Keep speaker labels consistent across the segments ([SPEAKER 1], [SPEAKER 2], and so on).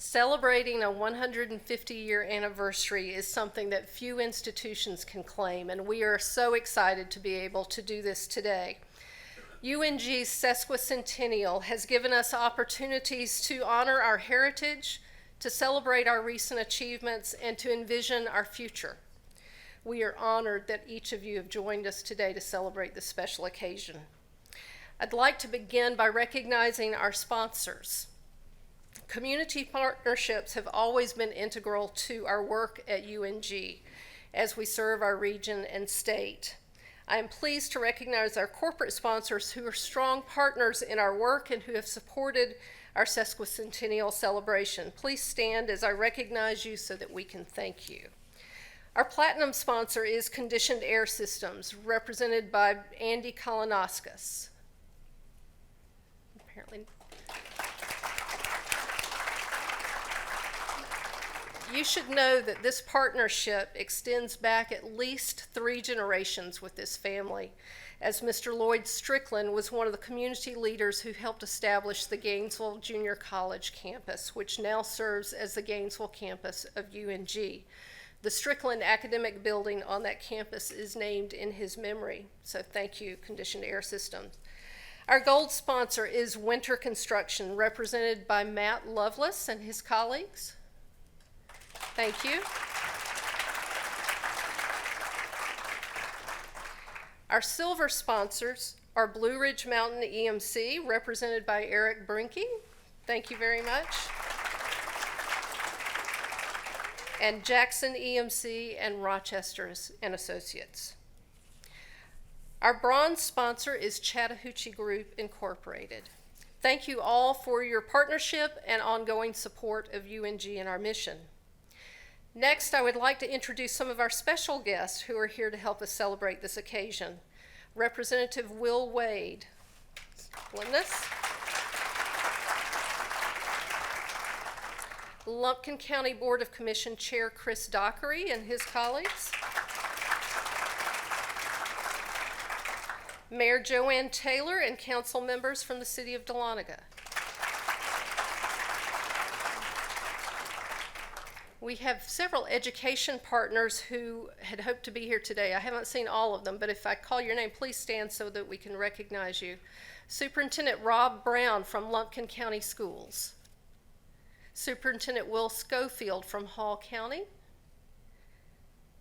[SPEAKER 1] Celebrating a 150-year anniversary is something that few institutions can claim, and we are so excited to be able to do this today. UNG's Sesquicentennial has given us opportunities to honor our heritage, to celebrate our recent achievements, and to envision our future. We are honored that each of you have joined us today to celebrate this special occasion. I'd like to begin by recognizing our sponsors. Community partnerships have always been integral to our work at UNG as we serve our region and state. I am pleased to recognize our corporate sponsors who are strong partners in our work and who have supported our Sesquicentennial celebration. Please stand as I recognize you so that we can thank you. Our platinum sponsor is Conditioned Air Systems, represented by Andy Kalanauskas. Apparently. You should know that this partnership extends back at least 3 generations with this family, as Mr. Lloyd Strickland was one of the community leaders who helped establish the Gainesville Junior College campus, which now serves as the Gainesville campus of UNG. The Strickland Academic Building on that campus is named in his memory, so thank you, Conditioned Air Systems. Our gold sponsor is Winter Construction, represented by Matt Lovelace and his colleagues. Thank you. Our silver sponsors are Blue Ridge Mountain EMC, represented by Eric Brinke. Thank you very much. And Jackson EMC and Rochester and Associates. Our bronze sponsor is Chattahoochee Group Incorporated. Thank you all for your partnership and ongoing support of UNG and our mission. Next, I would like to introduce some of our special guests who are here to help us celebrate this occasion. Representative Will Wade. Alumnus. Lumpkin County Board of Commission Chair Chris Dockery and his colleagues. Mayor Joanne Taylor and council members from the city of Dahlonega. We have several education partners who had hoped to be here today. I haven't seen all of them, but if I call your name, please stand so that we can recognize you. Superintendent Rob Brown from Lumpkin County Schools. Superintendent Will Schofield from Hall County.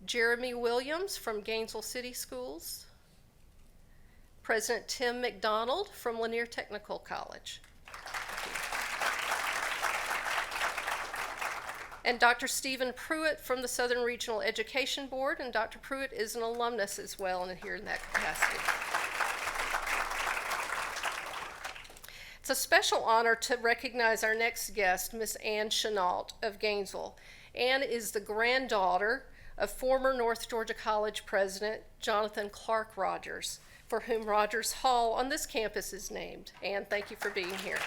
[SPEAKER 1] Jeremy Williams from Gainesville City Schools. President Tim McDonald from Lanier Technical College. And Dr. Stephen Pruitt from the Southern Regional Education Board, and Dr. Pruitt is an alumnus as well and here in that capacity. It's a special honor to recognize our next guest, Miss Ann Chenault of Gainesville. Ann is the granddaughter of former North Georgia College President Jonathan Clark Rogers, for whom Rogers Hall on this campus is named. Ann, thank you for being here.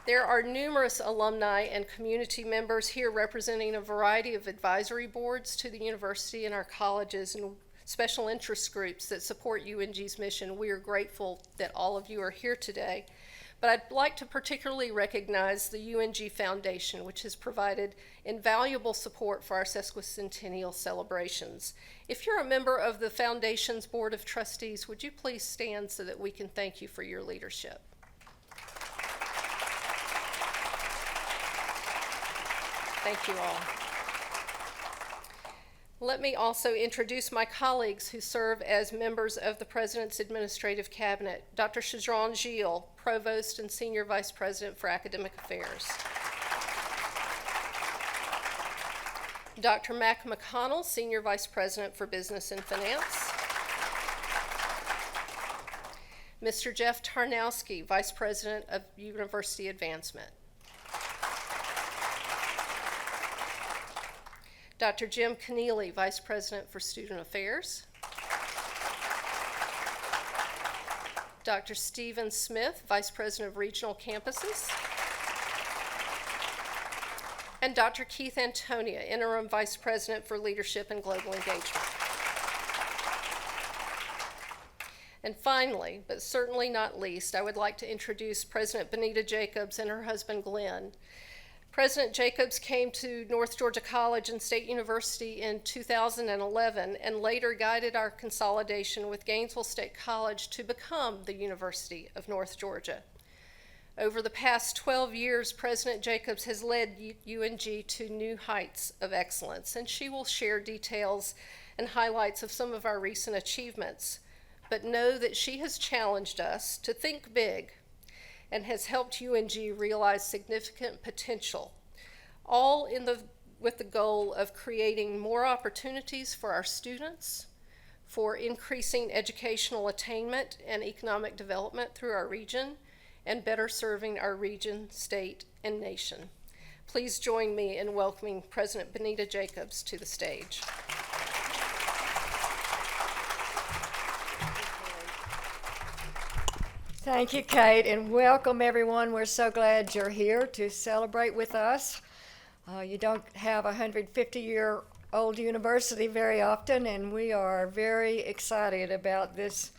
[SPEAKER 1] There are numerous alumni and community members here representing a variety of advisory boards to the university and our colleges and special interest groups that support UNG's mission. We are grateful that all of you are here today. But I'd like to particularly recognize the UNG Foundation, which has provided invaluable support for our Sesquicentennial celebrations. If you're a member of the Foundation's Board of Trustees, would you please stand so that we can thank you for your leadership? Thank you all. Let me also introduce my colleagues who serve as members of the President's Administrative Cabinet. Dr. Shadron Gilles, Provost and Senior Vice President for Academic Affairs. Dr. Mac McConnell, Senior Vice President for Business and Finance. Mr. Jeff Tarnowski, Vice President of University Advancement. Dr. Jim Keneally, Vice President for Student Affairs. Dr. Stephen Smith, Vice President of Regional Campuses. And Dr. Keith Antonia, Interim Vice President for Leadership and Global Engagement. And finally, but certainly not least, I would like to introduce President Benita Jacobs and her husband Glenn. President Jacobs came to North Georgia College and State University in 2011 and later guided our consolidation with Gainesville State College to become the University of North Georgia. Over the past 12 years, President Jacobs has led UNG to new heights of excellence, and she will share details and highlights of some of our recent achievements. But know that she has challenged us to think big and has helped UNG realize significant potential, all with the goal of creating more opportunities for our students, for increasing educational attainment and economic development through our region, and better serving our region, state, and nation. Please join me in welcoming President Benita Jacobs to the stage.
[SPEAKER 2] Thank you, Kate, and welcome everyone. We're so glad you're here to celebrate with us. You don't have a 150-year-old university very often, and we are very excited about this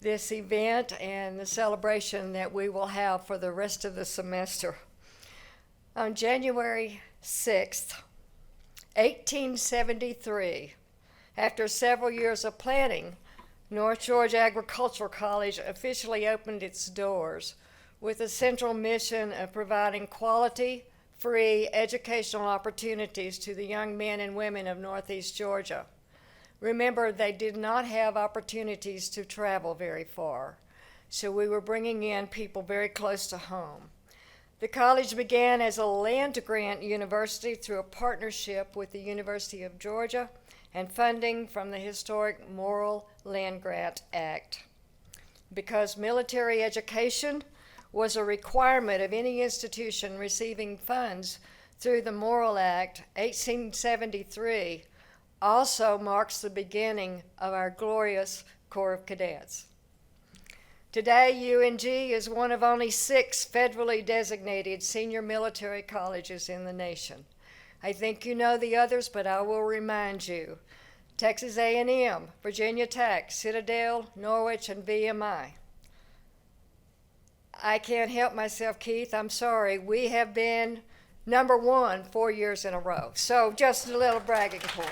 [SPEAKER 2] event and the celebration that we will have for the rest of the semester. On January 6th, 1873, after several years of planning, North Georgia Agricultural College officially opened its doors with a central mission of providing quality, free educational opportunities to the young men and women of Northeast Georgia. Remember, they did not have opportunities to travel very far, so we were bringing in people very close to home. The college began as a land-grant university through a partnership with the University of Georgia and funding from the historic Morrill Land Grant Act. Because military education was a requirement of any institution receiving funds through the Morrill Act, 1873 also marks the beginning of our glorious Corps of Cadets. Today, UNG is one of only 6 federally designated senior military colleges in the nation. I think you know the others, but I will remind you. Texas A&M, Virginia Tech, Citadel, Norwich, and VMI. I can't help myself, Keith. I'm sorry. We have been number 1 4 years in a row. So just a little bragging point.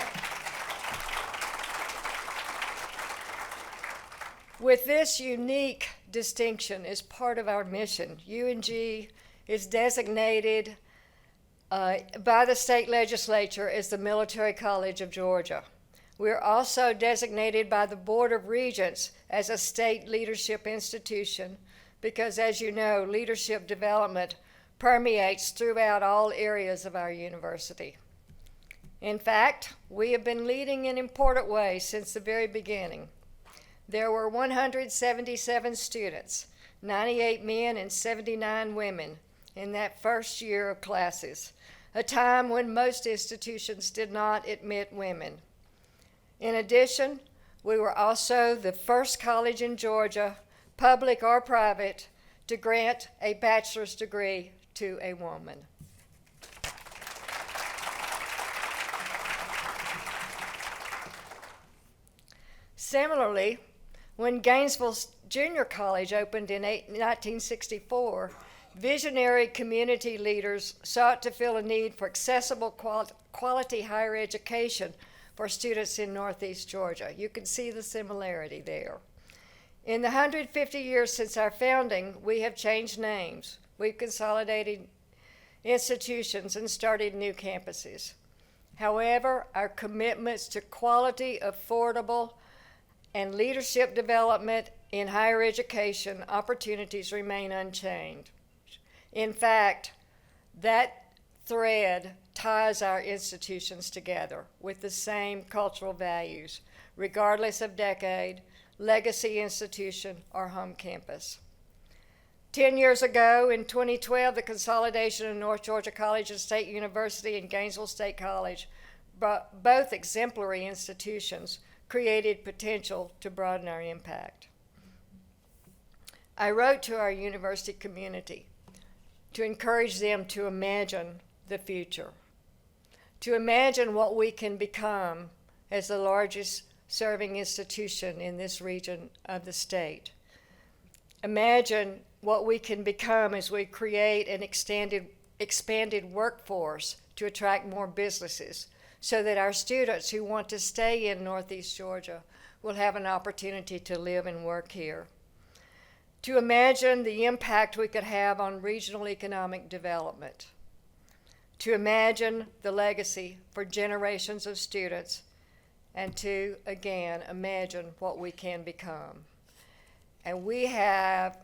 [SPEAKER 2] With this unique distinction as part of our mission, UNG is designated by the state legislature as the Military College of Georgia. We're also designated by the Board of Regents as a state leadership institution because, as you know, leadership development permeates throughout all areas of our university. In fact, we have been leading in important ways since the very beginning. There were 177 students, 98 men and 79 women in that first year of classes, a time when most institutions did not admit women. In addition, we were also the first college in Georgia, public or private, to grant a bachelor's degree to a woman. Similarly, when Gainesville Junior College opened in 1964, visionary community leaders sought to fill a need for accessible quality higher education for students in Northeast Georgia. You can see the similarity there. In the 150 years since our founding, we have changed names. We've consolidated institutions and started new campuses. However, our commitments to quality, affordable, and leadership development in higher education opportunities remain unchanged. In fact, that thread ties our institutions together with the same cultural values, regardless of decade, legacy institution, or home campus. 10 years ago, in 2012, the consolidation of North Georgia College and State University and Gainesville State College, both exemplary institutions, created potential to broaden our impact. I wrote to our university community to encourage them to imagine the future, to imagine what we can become as the largest serving institution in this region of the state. Imagine what we can become as we create an expanded workforce to attract more businesses so that our students who want to stay in Northeast Georgia will have an opportunity to live and work here. To imagine the impact we could have on regional economic development. To imagine the legacy for generations of students, and to, again, imagine what we can become. And we have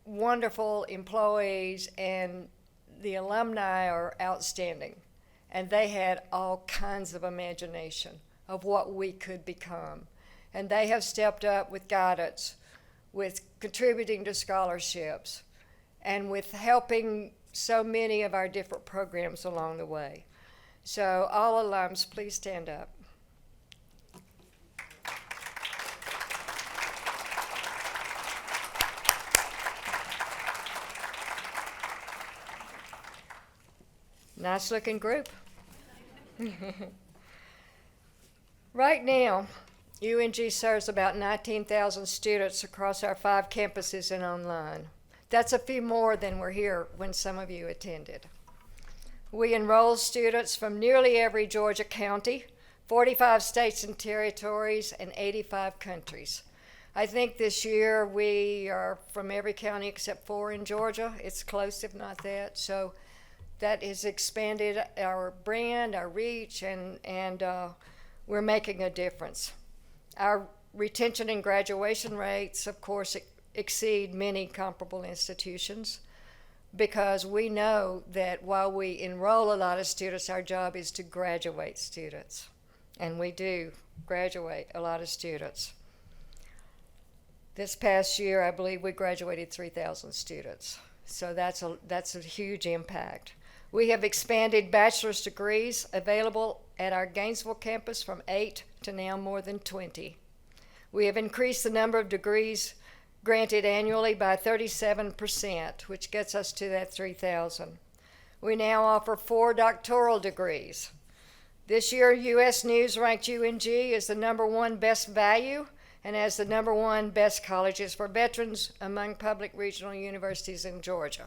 [SPEAKER 2] wonderful employees, and the alumni are outstanding. And they had all kinds of imagination of what we could become. And they have stepped up with guidance, with contributing to scholarships, and with helping so many of our different programs along the way. So all alums, please stand up. Nice looking group. Right now, UNG serves about 19,000 students across our 5 campuses and online. That's a few more than were here when some of you attended. We enroll students from nearly every Georgia county, 45 states and territories, and 85 countries. I think this year we are from every county except 4 in Georgia. It's close, if not that. So that has expanded our brand, our reach, and we're making a difference. Our retention and graduation rates, of course, exceed many comparable institutions because we know that while we enroll a lot of students, our job is to graduate students. And we do graduate a lot of students. This past year, I believe we graduated 3,000 students. So that's a huge impact. We have expanded bachelor's degrees available at our Gainesville campus from 8 to now more than 20. We have increased the number of degrees granted annually by 37%, which gets us to that 3,000. We now offer 4 doctoral degrees. This year, U.S. News ranked UNG as the #1 best value and as the #1 best colleges for veterans among public regional universities in Georgia.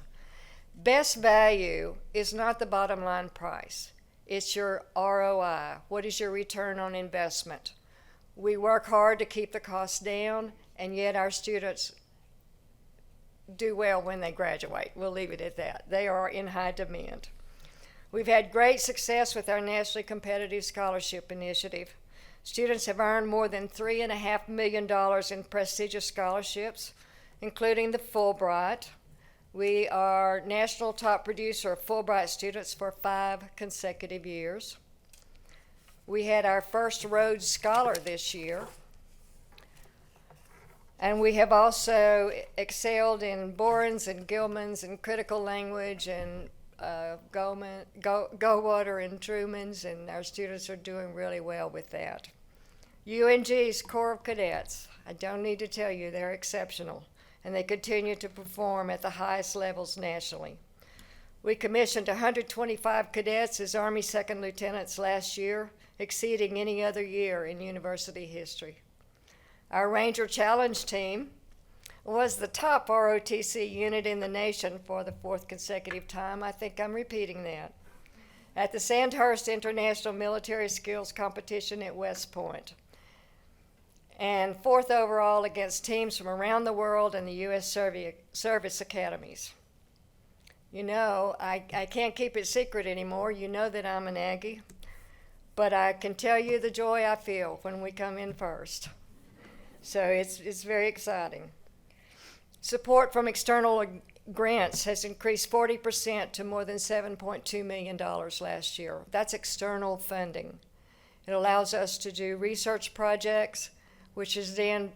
[SPEAKER 2] Best value is not the bottom line price. It's your ROI. What is your return on investment? We work hard to keep the costs down, and yet our students do well when they graduate. We'll leave it at that. They are in high demand. We've had great success with our nationally competitive scholarship initiative. Students have earned more than $3.5 million in prestigious scholarships, including the Fulbright. We are national top producer of Fulbright students for 5 consecutive years. We had our first Rhodes Scholar this year. And we have also excelled in Boren's and Gilman's and critical language and Goldwater and Truman's, and our students are doing really well with that. UNG's Corps of Cadets, I don't need to tell you, they're exceptional, and they continue to perform at the highest levels nationally. We commissioned 125 cadets as Army Second Lieutenants last year, exceeding any other year in university history. Our Ranger Challenge team was the top ROTC unit in the nation for the 4th consecutive time. I think I'm repeating that. At the Sandhurst International Military Skills Competition at West Point. And 4th overall against teams from around the world and the U.S. service academies. You know, I can't keep it secret anymore. You know that I'm an Aggie. But I can tell you the joy I feel when we come in first. So it's very exciting. Support from external grants has increased 40% to more than $7.2 million last year. That's external funding. It allows us to do research projects, which is then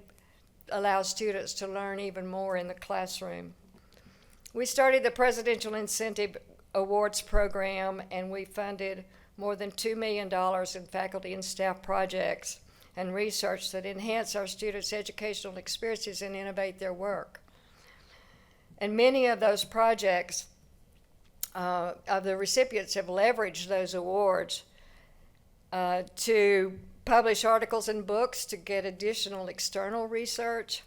[SPEAKER 2] allows students to learn even more in the classroom. We started the Presidential Incentive Awards program, and we funded more than $2 million in faculty and staff projects and research that enhance our students' educational experiences and innovate their work. And many of those projects, of the recipients, have leveraged those awards to publish articles and books to get additional external research,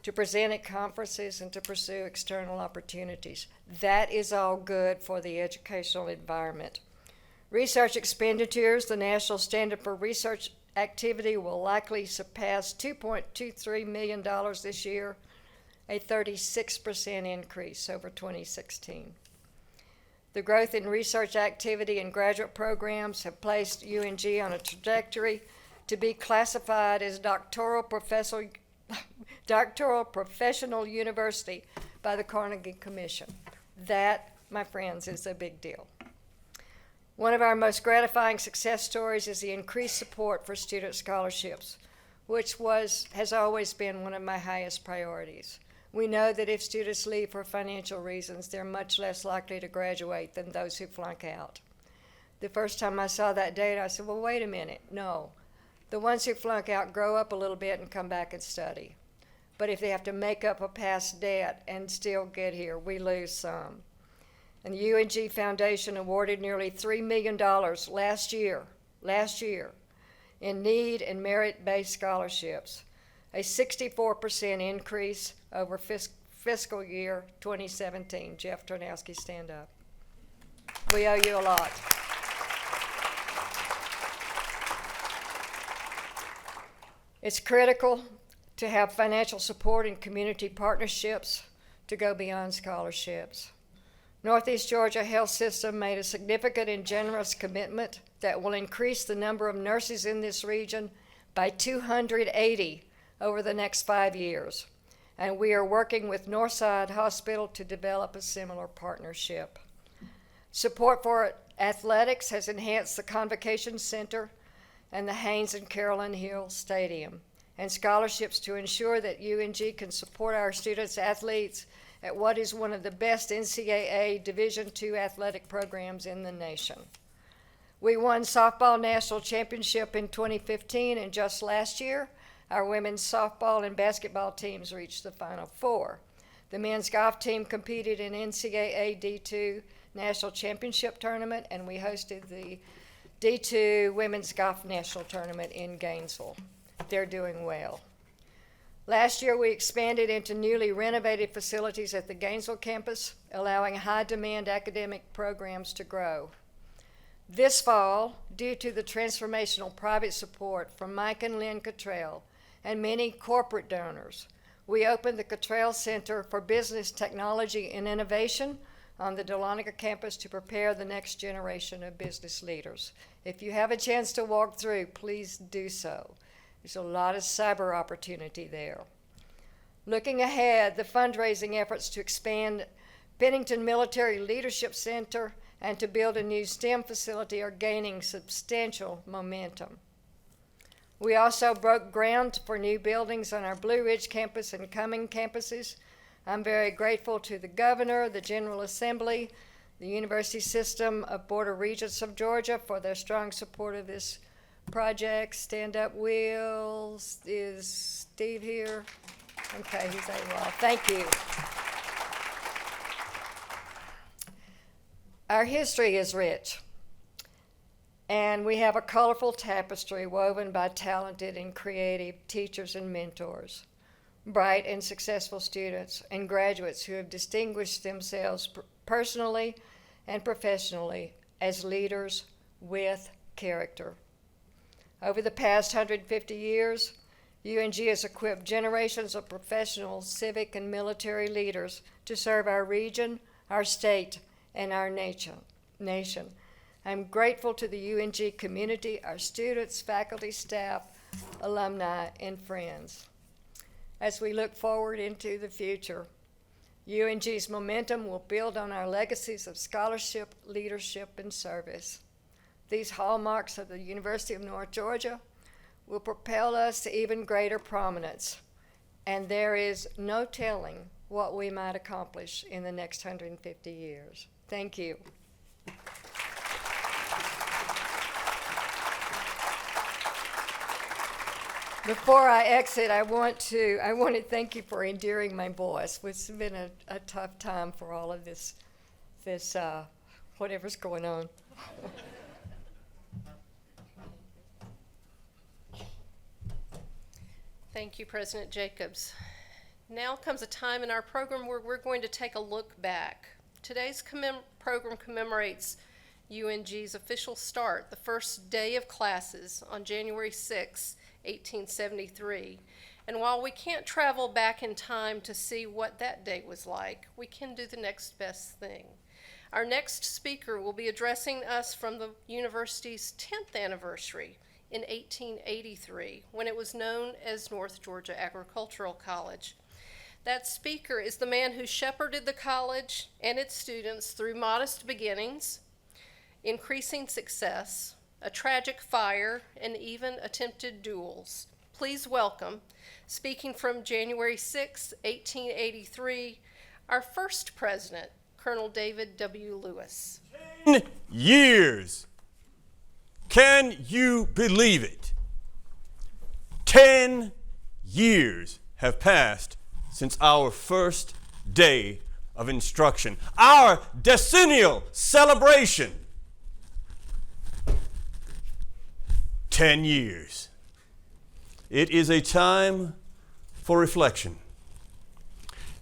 [SPEAKER 2] to present at conferences, and to pursue external opportunities. That is all good for the educational environment. Research expenditures, the national standard for research activity, will likely surpass $2.23 million this year, a 36% increase over 2016. The growth in research activity and graduate programs have placed UNG on a trajectory to be classified as doctoral professional university by the Carnegie Commission. That, my friends, is a big deal. One of our most gratifying success stories is the increased support for student scholarships, which has always been one of my highest priorities. We know that if students leave for financial reasons, they're much less likely to graduate than those who flunk out. The first time I saw that data, I said, well, wait a minute. No, the ones who flunk out grow up a little bit and come back and study. But if they have to make up a past debt and still get here, we lose some. And the UNG Foundation awarded nearly $3 million last year in need and merit-based scholarships, a 64% increase over fiscal year 2017. Jeff Tarnowski, stand up. We owe you a lot. It's critical to have financial support and community partnerships to go beyond scholarships. Northeast Georgia Health System made a significant and generous commitment that will increase the number of nurses in this region by 280 over the next 5 years. And we are working with Northside Hospital to develop a similar partnership. Support for athletics has enhanced the Convocation Center and the Haynes and Carolyn Hill Stadium, and scholarships to ensure that UNG can support our students athletes at what is one of the best NCAA Division II athletic programs in the nation. We won softball national championship in 2015, and just last year, our women's softball and basketball teams reached the Final Four. The men's golf team competed in NCAA D2 National Championship Tournament, and we hosted the D2 Women's Golf National Tournament in Gainesville. They're doing well. Last year, we expanded into newly renovated facilities at the Gainesville campus, allowing high-demand academic programs to grow. This fall, due to the transformational private support from Mike and Lynn Cottrell and many corporate donors, we opened the Cottrell Center for Business Technology and Innovation on the Dahlonega campus to prepare the next generation of business leaders. If you have a chance to walk through, please do so. There's a lot of cyber opportunity there. Looking ahead, the fundraising efforts to expand Bennington Military Leadership Center and to build a new STEM facility are gaining substantial momentum. We also broke ground for new buildings on our Blue Ridge campus and Cumming campuses. I'm very grateful to the governor, the General Assembly, the University System of Board of Regents of Georgia for their strong support of this project. Stand up, Will. Is Steve here? Okay, he's AWOL. Thank you. Our history is rich, and we have a colorful tapestry woven by talented and creative teachers and mentors, bright and successful students and graduates who have distinguished themselves personally and professionally as leaders with character. Over the past 150 years, UNG has equipped generations of professional, civic, and military leaders to serve our region, our state, and our nation. I'm grateful to the UNG community, our students, faculty, staff, alumni, and friends. As we look forward into the future, UNG's momentum will build on our legacies of scholarship, leadership, and service. These hallmarks of the University of North Georgia will propel us to even greater prominence, and there is no telling what we might accomplish in the next 150 years. Thank you. Before I exit, I want to thank you for enduring my voice. It's been a tough time for all of this whatever's going on.
[SPEAKER 1] Thank you, President Jacobs. Now comes a time in our program where we're going to take a look back. Today's program commemorates UNG's official start, the first day of classes on January 6, 1873. And while we can't travel back in time to see what that day was like, we can do the next best thing. Our next speaker will be addressing us from the university's 10th anniversary in 1883, when it was known as North Georgia Agricultural College. That speaker is the man who shepherded the college and its students through modest beginnings, increasing success, a tragic fire, and even attempted duels. Please welcome, speaking from January 6, 1883, our first president, Colonel David W. Lewis.
[SPEAKER 3] 10 years. Can you believe it? 10 years have passed since our first day of instruction, our decennial celebration. 10 years. It is a time for reflection.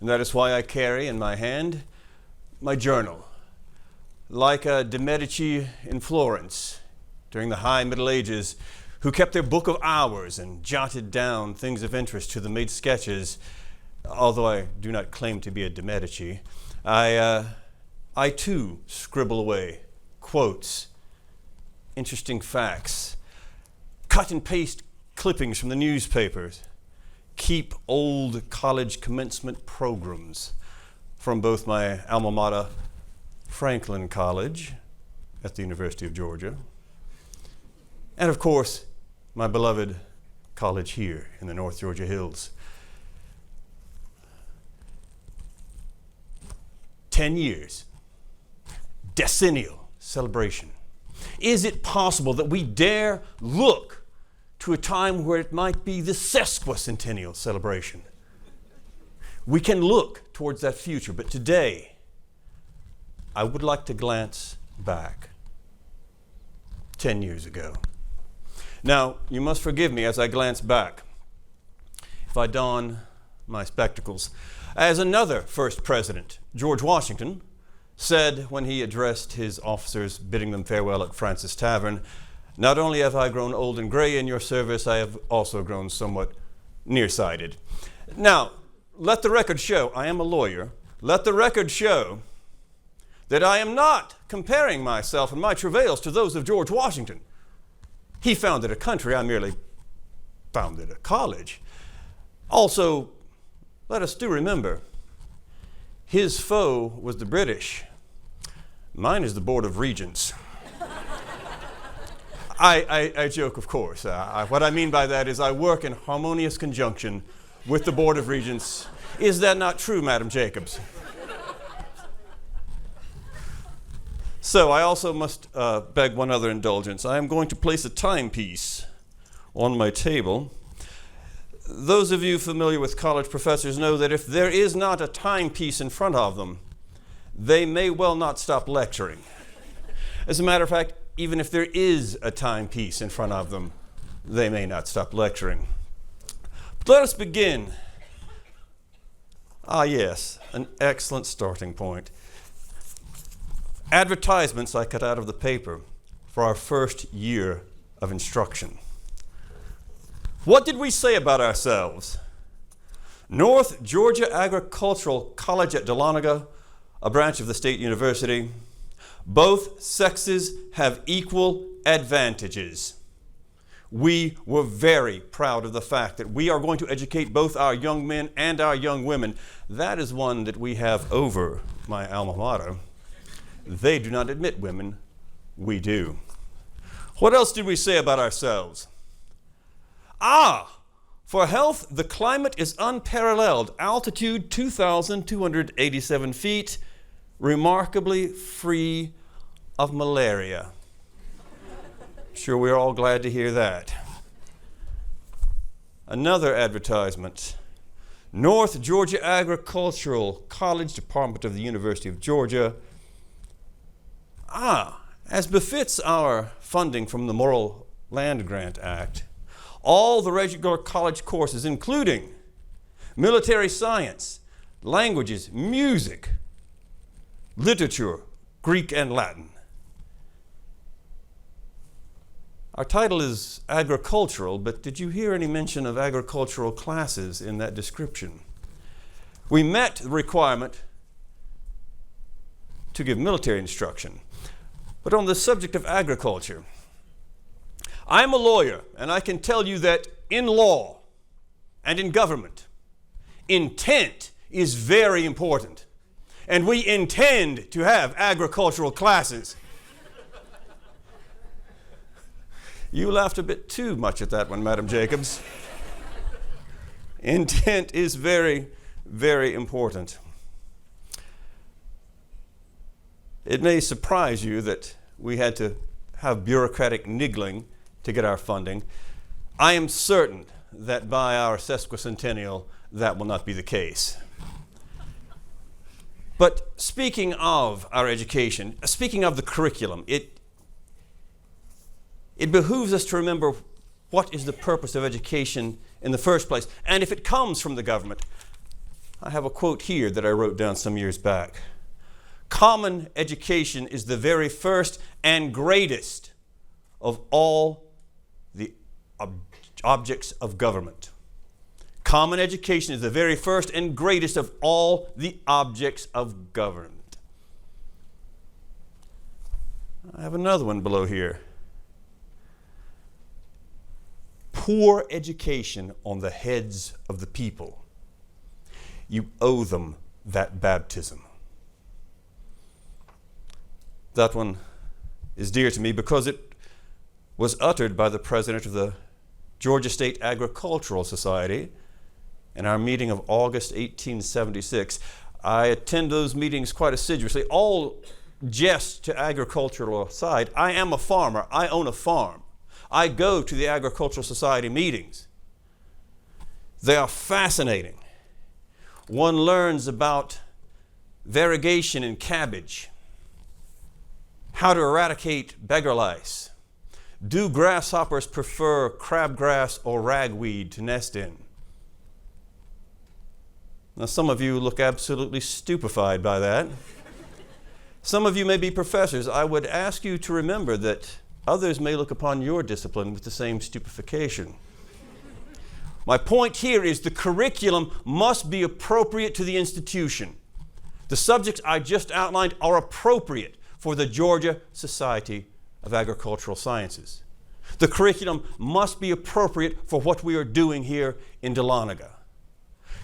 [SPEAKER 3] And that is why I carry in my hand my journal, like a de Medici in Florence during the high Middle Ages, who kept their book of hours and jotted down things of interest to them, made sketches. Although I do not claim to be a de Medici, I too scribble away quotes, interesting facts, cut and paste clippings from the newspapers, keep old college commencement programs from both my alma mater, Franklin College at the University of Georgia, and of course, my beloved college here in the North Georgia Hills. 10 years, decennial celebration. Is it possible that we dare look to a time where it might be the Sesquicentennial celebration? We can look towards that future, but today, I would like to glance back 10 years ago. Now, you must forgive me as I glance back if I don my spectacles. As another first president, George Washington, said when he addressed his officers bidding them farewell at Francis Tavern, "Not only have I grown old and gray in your service, I have also grown somewhat nearsighted." Now, let the record show, I am a lawyer, let the record show that I am not comparing myself and my travails to those of George Washington. He founded a country, I merely founded a college. Also, let us do remember, his foe was the British. Mine is the Board of Regents. I joke, of course. What I mean by that is I work in harmonious conjunction with the Board of Regents. Is that not true, Madam Jacobs? So I also must beg one other indulgence. I am going to place a timepiece on my table. Those of you familiar with college professors know that if there is not a timepiece in front of them, they may well not stop lecturing. As a matter of fact, even if there is a timepiece in front of them, they may not stop lecturing. But let us begin. Ah, yes, an excellent starting point. Advertisements I cut out of the paper for our first year of instruction. What did we say about ourselves? North Georgia Agricultural College at Dahlonega, a branch of the State University. Both sexes have equal advantages. We were very proud of the fact that we are going to educate both our young men and our young women. That is one that we have over my alma mater. They do not admit women. We do. What else did we say about ourselves? For health, the climate is unparalleled. Altitude 2,287 feet, remarkably free of malaria. Sure, we're all glad to hear that. Another advertisement. North Georgia Agricultural College, Department of the University of Georgia. As befits our funding from the Moral Land Grant Act, all the regular college courses, including military science, languages, music, literature, Greek and Latin. Our title is agricultural, but did you hear any mention of agricultural classes in that description? We met the requirement to give military instruction. But on the subject of agriculture, I'm a lawyer, and I can tell you that in law and in government, intent is very important. And we intend to have agricultural classes. You laughed a bit too much at that one, Madam Jacobs. Intent is very, very important. It may surprise you that we had to have bureaucratic niggling to get our funding. I am certain that by our sesquicentennial, that will not be the case. But speaking of our education, speaking of the curriculum, it behooves us to remember what is the purpose of education in the first place. And if it comes from the government, I have a quote here that I wrote down some years back. Common education is the very first and greatest of all the objects of government. Common education is the very first and greatest of all the objects of government. I have another one below here. Poor education on the heads of the people. You owe them that baptism. That one is dear to me because it was uttered by the president of the Georgia State Agricultural Society in our meeting of August 1876. I attend those meetings quite assiduously. All jest to agricultural aside, I am a farmer. I own a farm. I go to the Agricultural Society meetings. They are fascinating. One learns about variegation in cabbage, how to eradicate beggar lice. Do grasshoppers prefer crabgrass or ragweed to nest in? Now, some of you look absolutely stupefied by that. Some of you may be professors. I would ask you to remember that others may look upon your discipline with the same stupefaction. My point here is the curriculum must be appropriate to the institution. The subjects I just outlined are appropriate for the Georgia Society of Agricultural Sciences. The curriculum must be appropriate for what we are doing here in Dahlonega.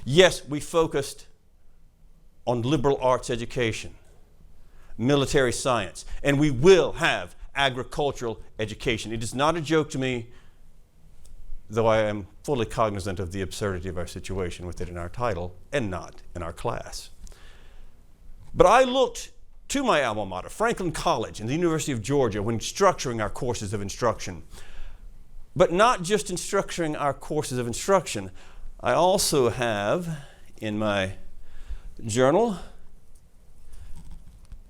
[SPEAKER 3] Yes, we focused on liberal arts education, military science, and we will have agricultural education. It is not a joke to me, though I am fully cognizant of the absurdity of our situation with it in our title and not in our class. But I looked to my alma mater, Franklin College and the University of Georgia, when structuring our courses of instruction. But not just in structuring our courses of instruction. I also have in my journal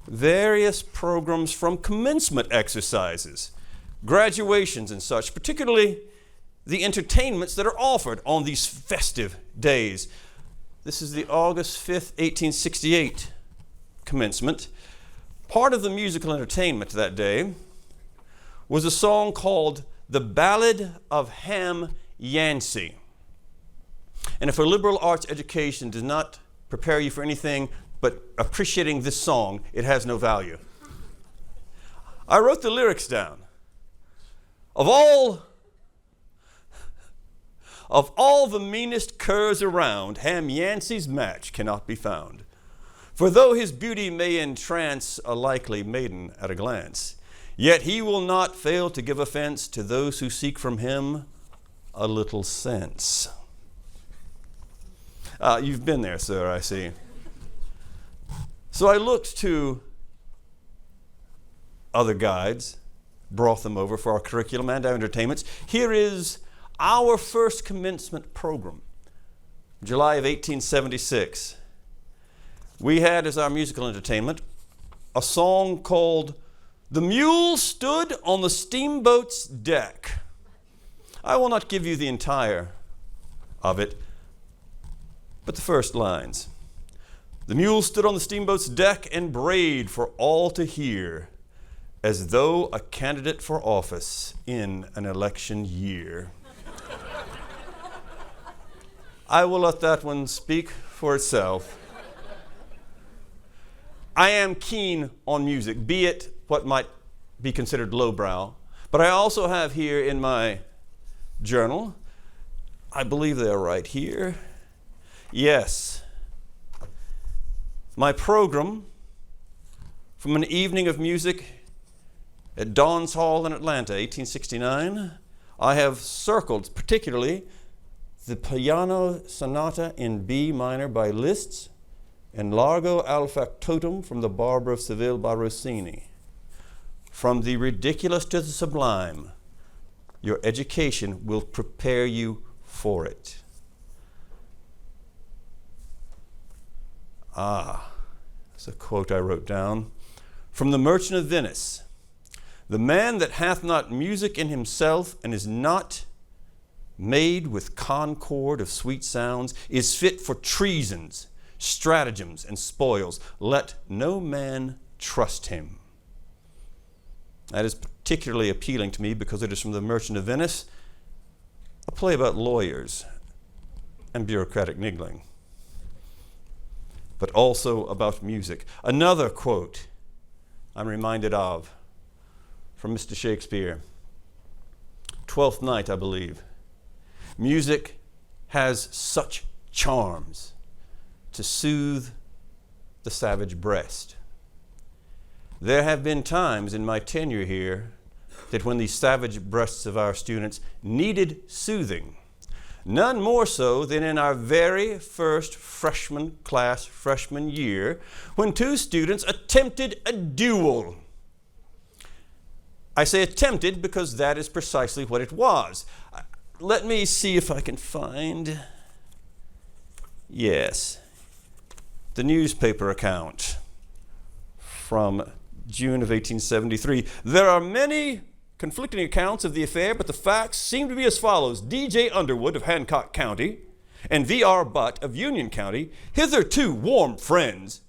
[SPEAKER 3] various programs from commencement exercises, graduations and such, particularly the entertainments that are offered on these festive days. This is the August 5th, 1868 commencement. Part of the musical entertainment that day was a song called The Ballad of Ham Yancey. And if a liberal arts education does not prepare you for anything but appreciating this song, it has no value. I wrote the lyrics down. Of all the meanest curs around, Ham Yancey's match cannot be found. For though his beauty may entrance a likely maiden at a glance, yet he will not fail to give offense to those who seek from him a little sense. You've been there, sir, I see. So I looked to other guides, brought them over for our curriculum and our entertainments. Here is our first commencement program, July of 1876. We had as our musical entertainment a song called The Mule Stood on the Steamboat's Deck. I will not give you the entire of it, but the first lines. The mule stood on the steamboat's deck and brayed for all to hear, as though a candidate for office in an election year. I will let that one speak for itself. I am keen on music, be it what might be considered lowbrow, but I also have here in my journal, I believe they're right here. Yes, my program from an evening of music at Dawn's Hall in Atlanta, 1869. I have circled particularly the Piano Sonata in B minor by Liszt and Largo al Factotum from the Barber of Seville by Rossini. From the ridiculous to the sublime, your education will prepare you for it. That's a quote I wrote down. From The Merchant of Venice, the man that hath not music in himself and is not made with concord of sweet sounds is fit for treasons, stratagems, and spoils. Let no man trust him. That is particularly appealing to me because it is from The Merchant of Venice, a play about lawyers and bureaucratic niggling, but also about music. Another quote I'm reminded of from Mr. Shakespeare, Twelfth Night, I believe. Music has such charms to soothe the savage breast. There have been times in my tenure here that when the savage breasts of our students needed soothing, none more so than in our very first freshman year, when two students attempted a duel. I say attempted because that is precisely what it was. Let me see if I can find, yes, the newspaper account from June of 1873. There are many conflicting accounts of the affair, but the facts seem to be as follows. D.J. Underwood of Hancock County and V.R. Butt of Union County, hitherto warm friends,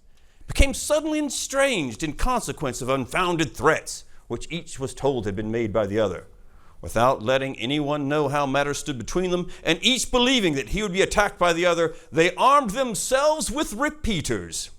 [SPEAKER 3] became suddenly estranged in consequence of unfounded threats, which each was told had been made by the other, without letting anyone know how matters stood between them, and each believing that he would be attacked by the other, they armed themselves with repeaters.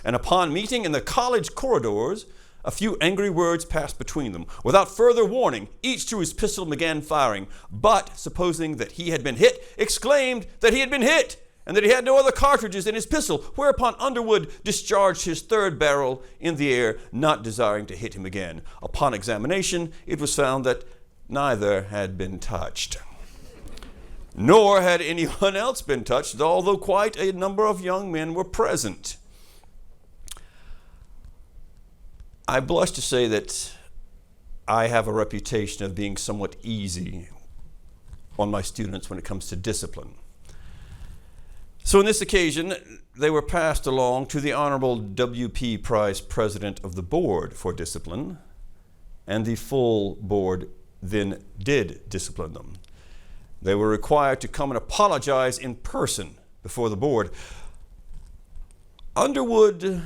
[SPEAKER 3] And upon meeting in the college corridors, a few angry words passed between them. Without further warning, each drew his pistol and began firing. But, supposing that he had been hit, exclaimed that he had been hit, and that he had no other cartridges in his pistol, whereupon Underwood discharged his third barrel in the air, not desiring to hit him again. Upon examination, it was found that neither had been touched. Nor had anyone else been touched, although quite a number of young men were present. I blush to say that I have a reputation of being somewhat easy on my students when it comes to discipline. So on this occasion, they were passed along to the Honorable W.P. Price, President of the Board for Discipline, and the full board then did discipline them. They were required to come and apologize in person before the board. Underwood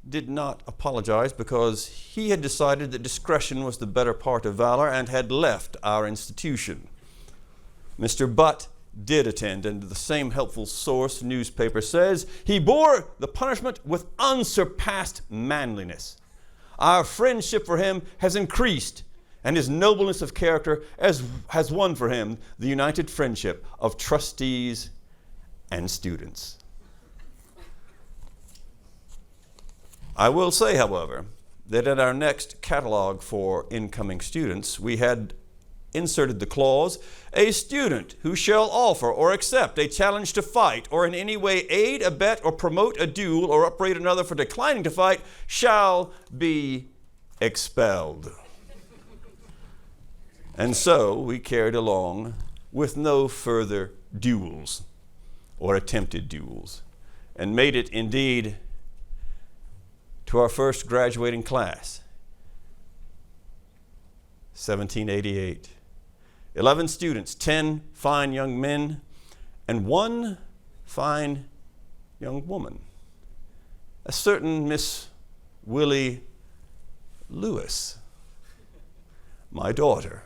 [SPEAKER 3] did not apologize because he had decided that discretion was the better part of valor and had left our institution. Mr. Butt did attend, and the same helpful source newspaper says he bore the punishment with unsurpassed manliness. Our friendship for him has increased, and his nobleness of character has won for him the united friendship of trustees and students. I will say, however, that in our next catalog for incoming students, we had inserted the clause, a student who shall offer or accept a challenge to fight or in any way aid, abet, or promote a duel or upbraid another for declining to fight shall be expelled. And so we carried along with no further duels or attempted duels, and made it indeed to our first graduating class, 1788. 11 students, 10 fine young men, and 1 fine young woman. A certain Miss Willie Lewis, my daughter.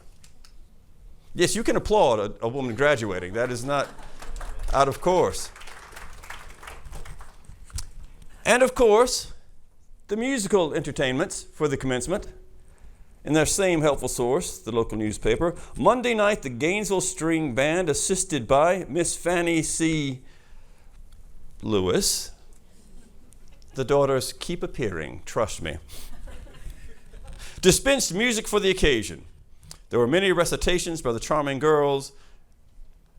[SPEAKER 3] Yes, you can applaud a woman graduating. That is not out of course. And of course, the musical entertainments for the commencement. In their same helpful source, the local newspaper, Monday night, the Gainesville String Band, assisted by Miss Fannie C. Lewis. The daughters keep appearing, trust me. Dispensed music for the occasion. There were many recitations by the charming girls,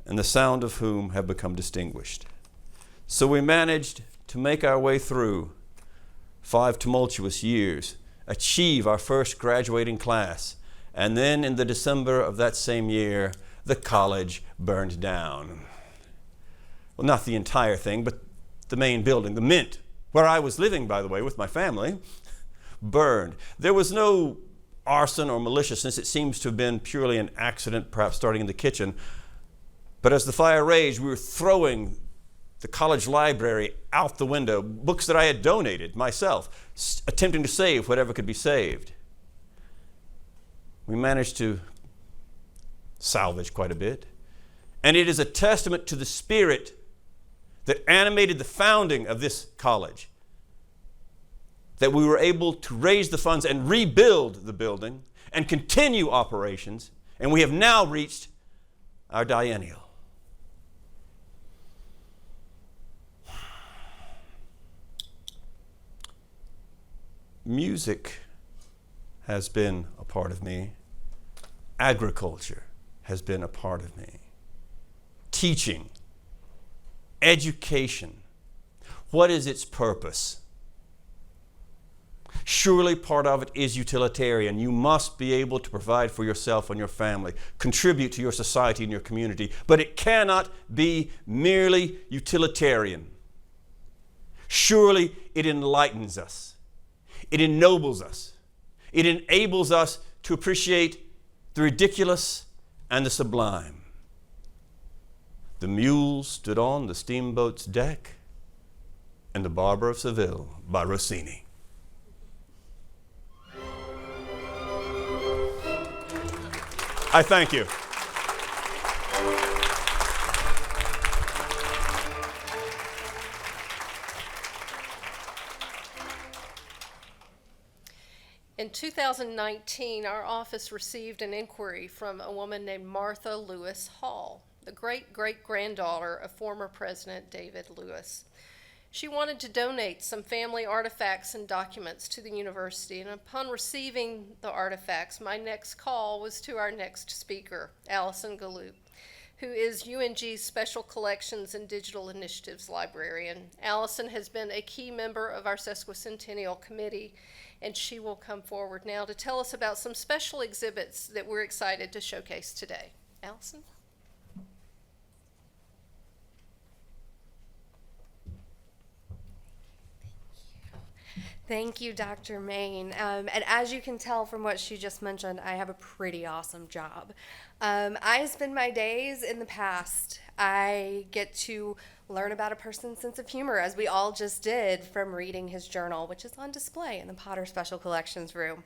[SPEAKER 3] and the sound of whom have become distinguished. So we managed to make our way through 5 tumultuous years, achieve our first graduating class, and then in the December of that same year, the college burned down. Well, not the entire thing, but the main building, the Mint, where I was living, by the way, with my family, burned. There was no arson or maliciousness. It seems to have been purely an accident, perhaps starting in the kitchen. But as the fire raged, we were throwing the college library out the window, books that I had donated myself, attempting to save whatever could be saved. We managed to salvage quite a bit. And it is a testament to the spirit that animated the founding of this college that we were able to raise the funds and rebuild the building and continue operations, and we have now reached our biennial. Music has been a part of me. Agriculture has been a part of me. Teaching, education. What is its purpose? Surely part of it is utilitarian. You must be able to provide for yourself and your family, contribute to your society and your community, but it cannot be merely utilitarian. Surely it enlightens us. It ennobles us. It enables us to appreciate the ridiculous and the sublime. The mule stood on the steamboat's deck, and the Barber of Seville by Rossini. I thank you.
[SPEAKER 1] In 2019, our office received an inquiry from a woman named Martha Lewis Hall, the great-great-granddaughter of former President David Lewis. She wanted to donate some family artifacts and documents to the university, and upon receiving the artifacts, my next call was to our next speaker, Allison Galloop, who is UNG's Special Collections and Digital Initiatives Librarian. Allison has been a key member of our Sesquicentennial Committee, and she will come forward now to tell us about some special exhibits that we're excited to showcase today. Allison?
[SPEAKER 4] Thank you, Dr. Main. And as you can tell from what she just mentioned, I have a pretty awesome job. I spend my days in the past. I get to learn about a person's sense of humor, as we all just did from reading his journal, which is on display in the Potter Special Collections room.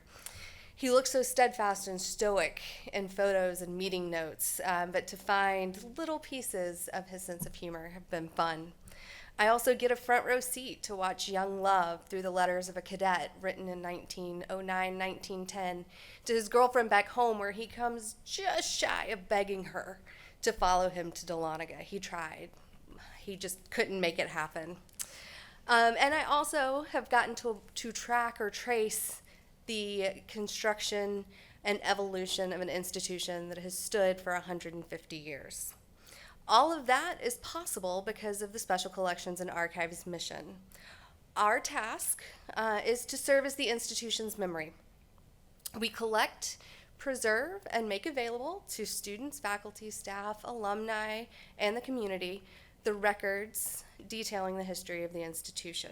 [SPEAKER 4] He looks so steadfast and stoic in photos and meeting notes, but to find little pieces of his sense of humor have been fun. I also get a front row seat to watch young love through the letters of a cadet written in 1909, 1910 to his girlfriend back home, where he comes just shy of begging her to follow him to Dahlonega. He tried. He just couldn't make it happen. And I also have gotten to track or trace the construction and evolution of an institution that has stood for 150 years. All of that is possible because of the Special Collections and Archives mission. Our task is to serve as the institution's memory. We collect, preserve, and make available to students, faculty, staff, alumni, and the community the records detailing the history of the institution.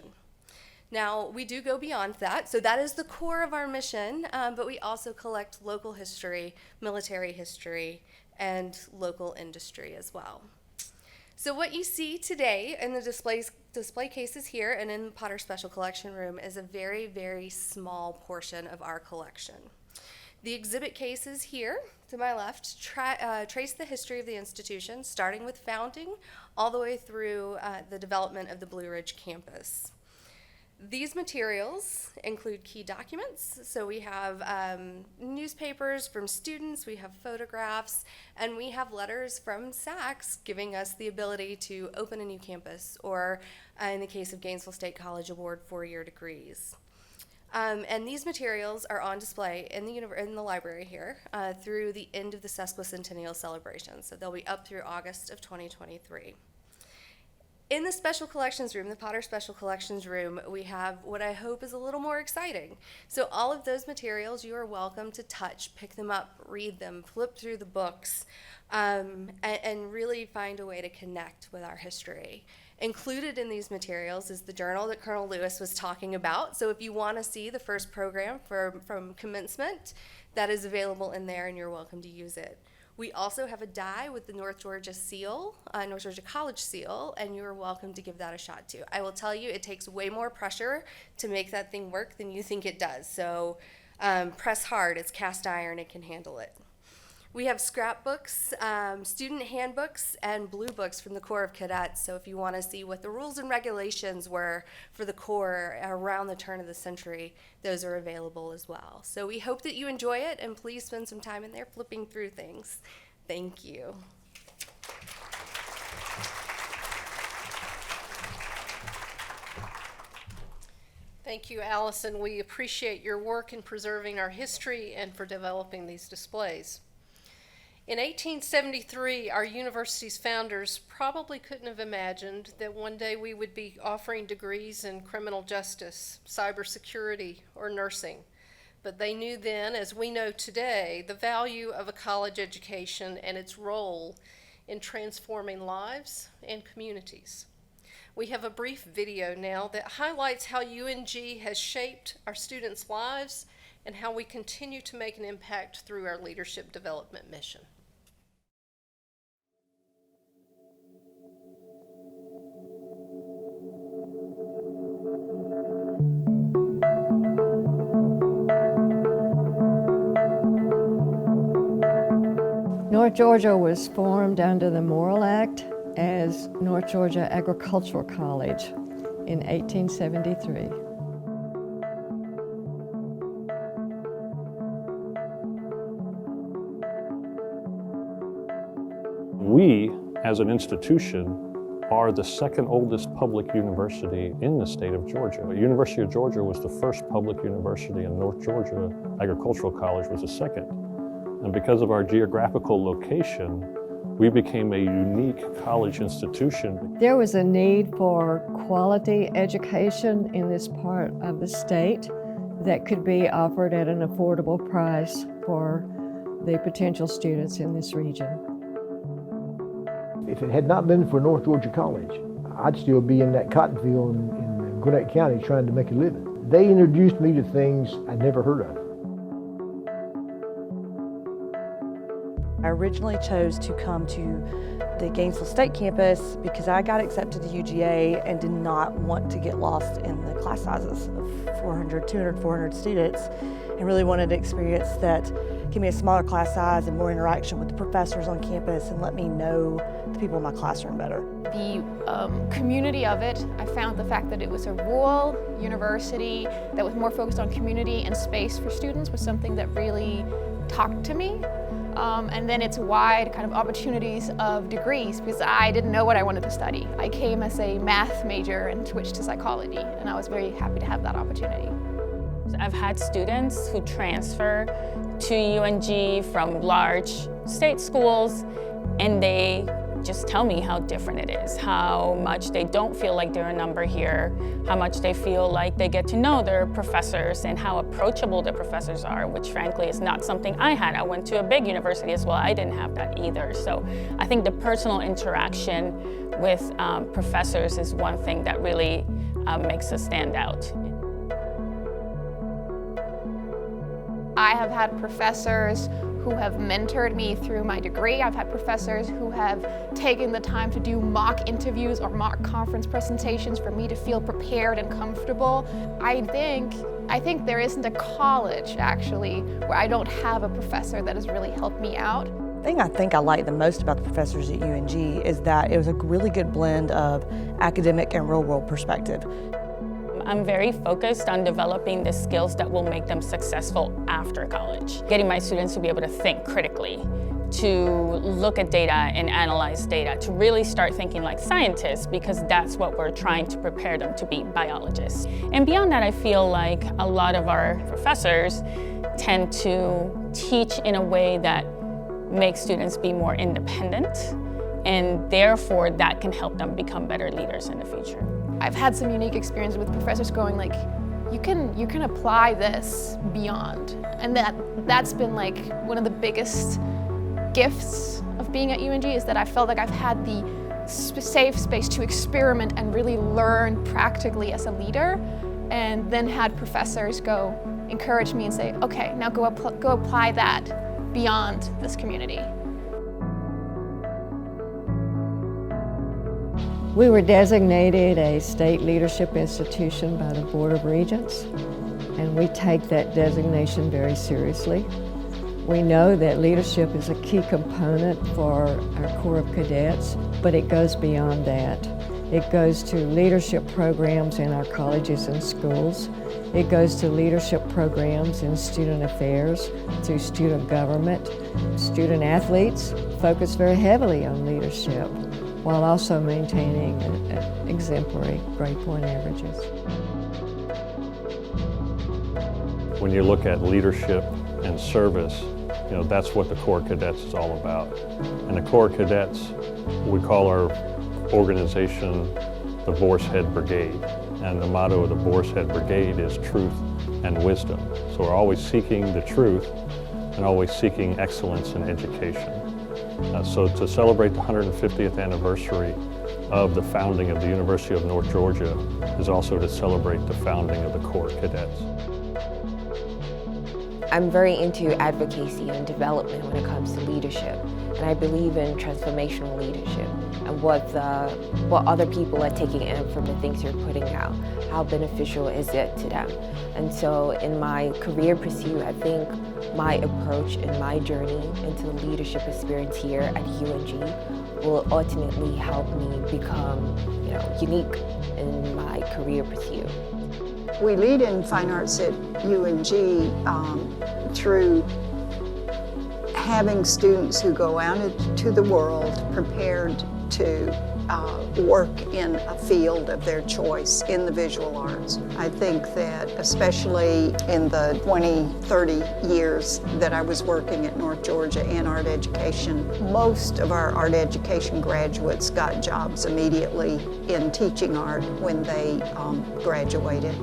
[SPEAKER 4] Now, we do go beyond that, so that is the core of our mission, but we also collect local history, military history, and local industry as well. So what you see today in the display cases here and in the Potter Special Collection Room is a very, very small portion of our collection. The exhibit cases here to my left trace the history of the institution, starting with founding all the way through the development of the Blue Ridge campus. These materials include key documents, so we have newspapers from students, we have photographs, and we have letters from SACS giving us the ability to open a new campus, or in the case of Gainesville State College, award 4-year degrees. And these materials are on display in the library here through the end of the Sesquicentennial celebration, so they'll be up through August of 2023. In the Special Collections Room, the Potter Special Collections Room, we have what I hope is a little more exciting. So all of those materials you are welcome to touch, pick them up, read them, flip through the books, and really find a way to connect with our history. Included in these materials is the journal that Colonel Lewis was talking about. So if you want to see the first program from commencement, that is available in there and you're welcome to use it. We also have a die with the North Georgia seal, North Georgia College seal, and you are welcome to give that a shot too. I will tell you, it takes way more pressure to make that thing work than you think it does. So press hard, it's cast iron, it can handle it. We have scrapbooks, student handbooks, and blue books from the Corps of Cadets. So if you want to see what the rules and regulations were for the Corps around the turn of the century, those are available as well. So we hope that you enjoy it, and please spend some time in there flipping through things. Thank you.
[SPEAKER 1] Thank you, Allison. We appreciate your work in preserving our history and for developing these displays. In 1873, our university's founders probably couldn't have imagined that one day we would be offering degrees in criminal justice, cybersecurity, or nursing. But they knew then, as we know today, the value of a college education and its role in transforming lives and communities. We have a brief video now that highlights how UNG has shaped our students' lives and how we continue to make an impact through our leadership development mission.
[SPEAKER 2] North Georgia was formed under the Morrill Act as North Georgia Agricultural College in 1873.
[SPEAKER 5] We, as an institution, are the second oldest public university in the state of Georgia. The University of Georgia was the first public university, and North Georgia Agricultural College was the second. And because of our geographical location, we became a unique college institution.
[SPEAKER 2] There was a need for quality education in this part of the state that could be offered at an affordable price for the potential students in this region.
[SPEAKER 6] If it had not been for North Georgia College, I'd still be in that cotton field in Gwinnett County trying to make a living. They introduced me to things I'd never heard of.
[SPEAKER 7] I originally chose to come to the Gainesville State campus because I got accepted to UGA and did not want to get lost in the class sizes of 400, 200, 400 students, and really wanted to experience that, give me a smaller class size and more interaction with the professors on campus and let me know the people in my classroom better.
[SPEAKER 8] The community of it, I found the fact that it was a rural university that was more focused on community and space for students was something that really talked to me. And then it's wide kind of opportunities of degrees because I didn't know what I wanted to study. I came as a math major and switched to psychology, and I was very happy to have that opportunity.
[SPEAKER 9] I've had students who transfer to UNG from large state schools, and they just tell me how different it is, how much they don't feel like they're a number here, how much they feel like they get to know their professors and how approachable the professors are, which frankly is not something I had. I went to a big university as well. I didn't have that either. So I think the personal interaction with professors is one thing that really makes us stand out.
[SPEAKER 8] I have had professors who have mentored me through my degree. I've had professors who have taken the time to do mock interviews or mock conference presentations for me to feel prepared and comfortable. I think there isn't a college, actually, where I don't have a professor that has really helped me out.
[SPEAKER 7] The thing I think I like the most about the professors at UNG is that it was a really good blend of academic and real-world perspective.
[SPEAKER 9] I'm very focused on developing the skills that will make them successful after college. Getting my students to be able to think critically, to look at data and analyze data, to really start thinking like scientists, because that's what we're trying to prepare them to be, biologists. And beyond that, I feel like a lot of our professors tend to teach in a way that makes students be more independent, and therefore that can help them become better leaders in the future.
[SPEAKER 8] I've had some unique experiences with professors going like, you can apply this beyond. And that's been like one of the biggest gifts of being at UNG, is that I felt like I've had the safe space to experiment and really learn practically as a leader, and then had professors encourage me and say, okay, now go apply that beyond this community.
[SPEAKER 2] We were designated a state leadership institution by the Board of Regents, and we take that designation very seriously. We know that leadership is a key component for our Corps of Cadets, but it goes beyond that. It goes to leadership programs in our colleges and schools. It goes to leadership programs in student affairs, through student government. Student athletes focus very heavily on leadership, while also maintaining exemplary grade point averages.
[SPEAKER 5] When you look at leadership and service, that's what the Corps of Cadets is all about. And the Corps of Cadets, we call our organization the Boar's Head Brigade. And the motto of the Boar's Head Brigade is truth and wisdom. So we're always seeking the truth and always seeking excellence in education. So to celebrate the 150th anniversary of the founding of the University of North Georgia is also to celebrate the founding of the Corps of Cadets.
[SPEAKER 10] I'm very into advocacy and development when it comes to leadership, and I believe in transformational leadership and what other people are taking in from the things you're putting out. How beneficial is it to them? And so in my career pursuit, I think my approach and my journey into the leadership experience here at UNG will ultimately help me become, unique in my career pursuit.
[SPEAKER 11] We lead in fine arts at UNG through having students who go out into the world prepared to work in a field of their choice in the visual arts. I think that especially in the 20, 30 years that I was working at North Georgia in art education, most of our art education graduates got jobs immediately in teaching art when they graduated.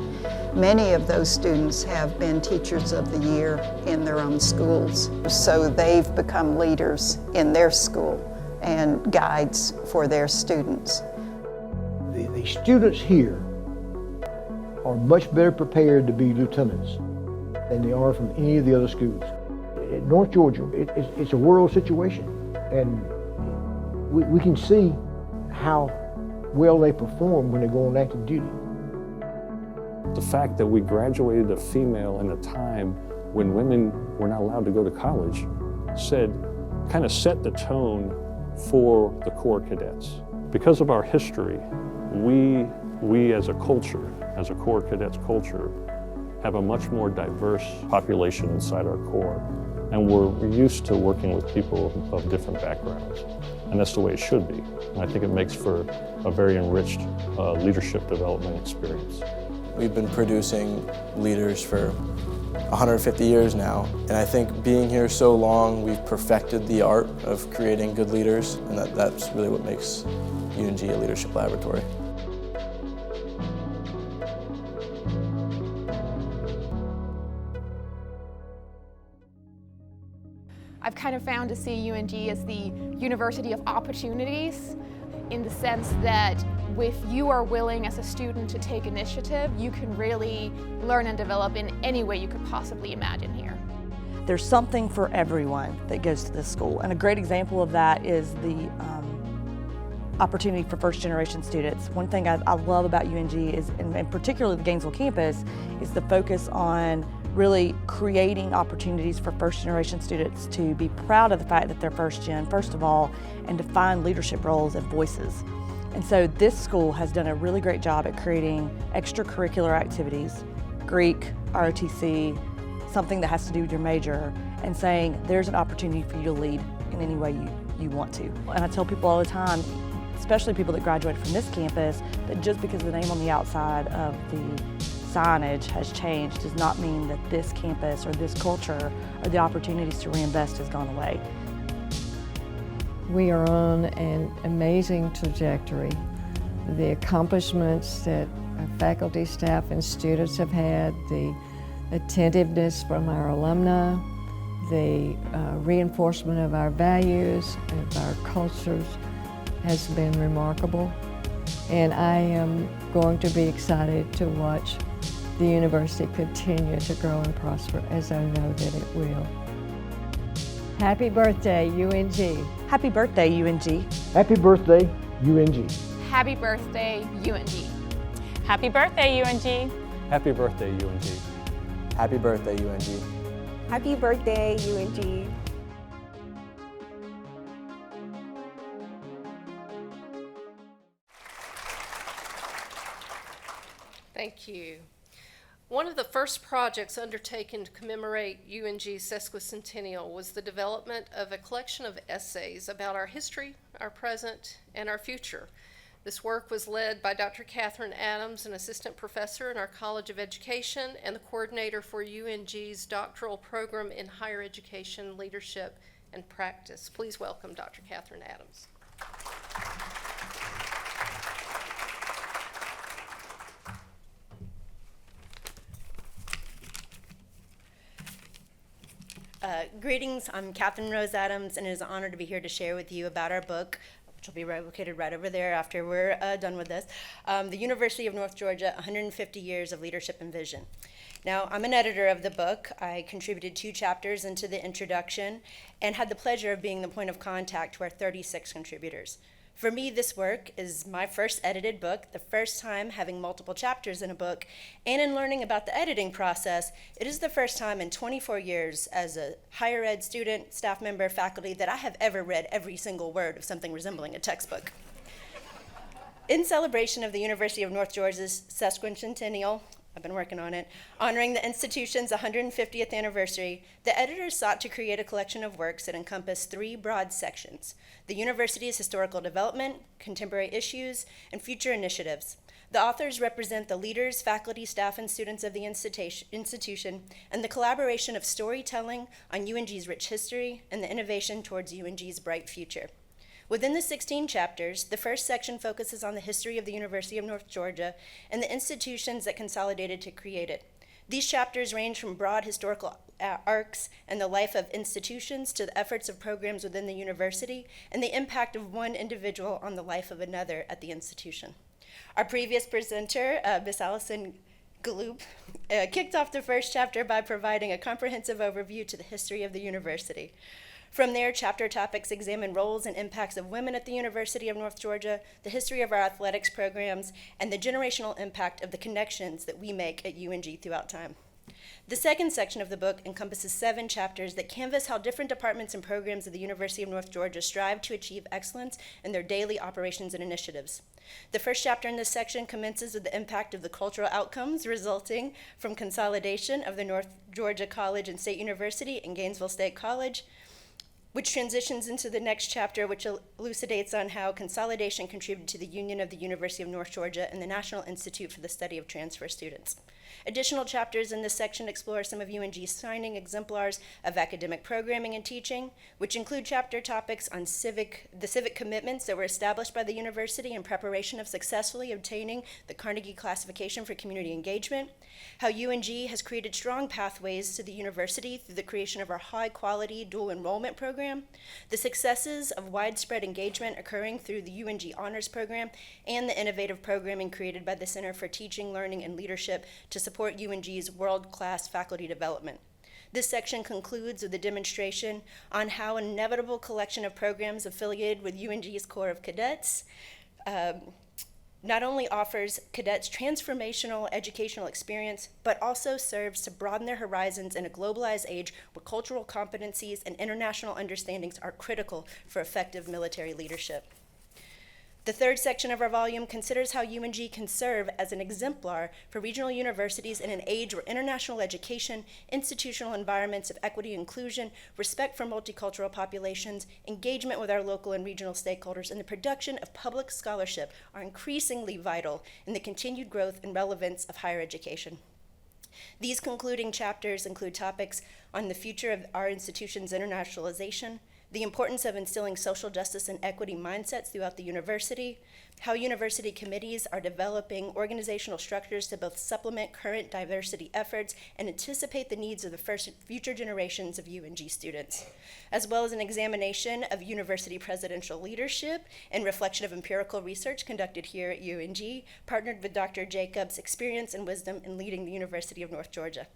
[SPEAKER 11] Many of those students have been Teachers of the Year in their own schools, so they've become leaders in their school and guides for their students.
[SPEAKER 6] The students here are much better prepared to be lieutenants than they are from any of the other schools. At North Georgia, it's a world situation, and we can see how well they perform when they go on active duty.
[SPEAKER 5] The fact that we graduated a female in a time when women were not allowed to go to college kind of set the tone for the Corps Cadets. Because of our history, we as a culture, as a Corps Cadets culture, have a much more diverse population inside our Corps. And we're used to working with people of different backgrounds. And that's the way it should be. And I think it makes for a very enriched leadership development experience.
[SPEAKER 12] We've been producing leaders for 150 years now, and I think being here so long, we've perfected the art of creating good leaders, and that's really what makes UNG a leadership laboratory.
[SPEAKER 8] I've kind of found to see UNG as the university of opportunities, in the sense that if you are willing as a student to take initiative, you can really learn and develop in any way you could possibly imagine here.
[SPEAKER 7] There's something for everyone that goes to this school. And a great example of that is the opportunity for first generation students. One thing I love about UNG is, and particularly the Gainesville campus, is the focus on really creating opportunities for first generation students to be proud of the fact that they're first gen, first of all, and to find leadership roles and voices. And so this school has done a really great job at creating extracurricular activities, Greek, ROTC, something that has to do with your major, and saying there's an opportunity for you to lead in any way you want to. And I tell people all the time, especially people that graduate from this campus, that just because the name on the outside of the signage has changed does not mean that this campus or this culture or the opportunities to reinvest has gone away.
[SPEAKER 2] We are on an amazing trajectory. The accomplishments that our faculty, staff, and students have had, the attentiveness from our alumni, the reinforcement of our values, of our cultures has been remarkable. And I am going to be excited to watch the university continue to grow and prosper, as I know that it will. Happy birthday, UNG.
[SPEAKER 7] Happy birthday, UNG.
[SPEAKER 6] Happy birthday, UNG.
[SPEAKER 8] Happy birthday, UNG.
[SPEAKER 9] Happy birthday, UNG.
[SPEAKER 5] Happy birthday, UNG.
[SPEAKER 12] Happy birthday, UNG.
[SPEAKER 10] Happy birthday, UNG.
[SPEAKER 1] Thank you. One of the first projects undertaken to commemorate UNG's Sesquicentennial was the development of a collection of essays about our history, our present, and our future. This work was led by Dr. Catherine Adams, an assistant professor in our College of Education and the coordinator for UNG's doctoral program in higher education, leadership, and practice. Please welcome Dr. Catherine Adams.
[SPEAKER 13] Greetings, I'm Catherine Rose Adams, and it is an honor to be here to share with you about our book, which will be located right over there after we're done with this, The University of North Georgia, 150 Years of Leadership and Vision. Now, I'm an editor of the book. I contributed 2 chapters into the introduction and had the pleasure of being the point of contact to our 36 contributors. For me, this work is my first edited book, the first time having multiple chapters in a book, and in learning about the editing process, it is the first time in 24 years as a higher ed student, staff member, faculty, that I have ever read every single word of something resembling a textbook. In celebration of the University of North Georgia's Sesquicentennial, I've been working on it, honoring the institution's 150th anniversary, the editors sought to create a collection of works that encompass 3 broad sections: the university's historical development, contemporary issues, and future initiatives. The authors represent the leaders, faculty, staff, and students of the institution, and the collaboration of storytelling on UNG's rich history and the innovation towards UNG's bright future. Within the 16 chapters, the first section focuses on the history of the University of North Georgia and the institutions that consolidated to create it. These chapters range from broad historical arcs and the life of institutions to the efforts of programs within the university and the impact of one individual on the life of another at the institution. Our previous presenter, Ms. Allison Galoob, kicked off the first chapter by providing a comprehensive overview to the history of the university. From there, chapter topics examine roles and impacts of women at the University of North Georgia, the history of our athletics programs, and the generational impact of the connections that we make at UNG throughout time. The second section of the book encompasses 7 chapters that canvass how different departments and programs of the University of North Georgia strive to achieve excellence in their daily operations and initiatives. The first chapter in this section commences with the impact of the cultural outcomes resulting from consolidation of the North Georgia College and State University and Gainesville State College, which transitions into the next chapter, which elucidates on how consolidation contributed to the union of the University of North Georgia and the National Institute for the Study of Transfer Students. Additional chapters in this section explore some of UNG's signing exemplars of academic programming and teaching, which include chapter topics on the civic commitments that were established by the university in preparation of successfully obtaining the Carnegie Classification for Community Engagement, how UNG has created strong pathways to the university through the creation of our high-quality dual enrollment program, the successes of widespread engagement occurring through the UNG Honors Program, and the innovative programming created by the Center for Teaching, Learning, and Leadership to support UNG's world-class faculty development. This section concludes with a demonstration on how an inevitable collection of programs affiliated with UNG's Corps of Cadets not only offers cadets transformational educational experience, but also serves to broaden their horizons in a globalized age where cultural competencies and international understandings are critical for effective military leadership. The third section of our volume considers how UNG can serve as an exemplar for regional universities in an age where international education, institutional environments of equity and inclusion, respect for multicultural populations, engagement with our local and regional stakeholders, and the production of public scholarship are increasingly vital in the continued growth and relevance of higher education. These concluding chapters include topics on the future of our institution's internationalization, the importance of instilling social justice and equity mindsets throughout the university, how university committees are developing organizational structures to both supplement current diversity efforts and anticipate the needs of the future generations of UNG students, as well as an examination of university presidential leadership and reflection of empirical research conducted here at UNG, partnered with Dr. Jacobs' experience and wisdom in leading the University of North Georgia.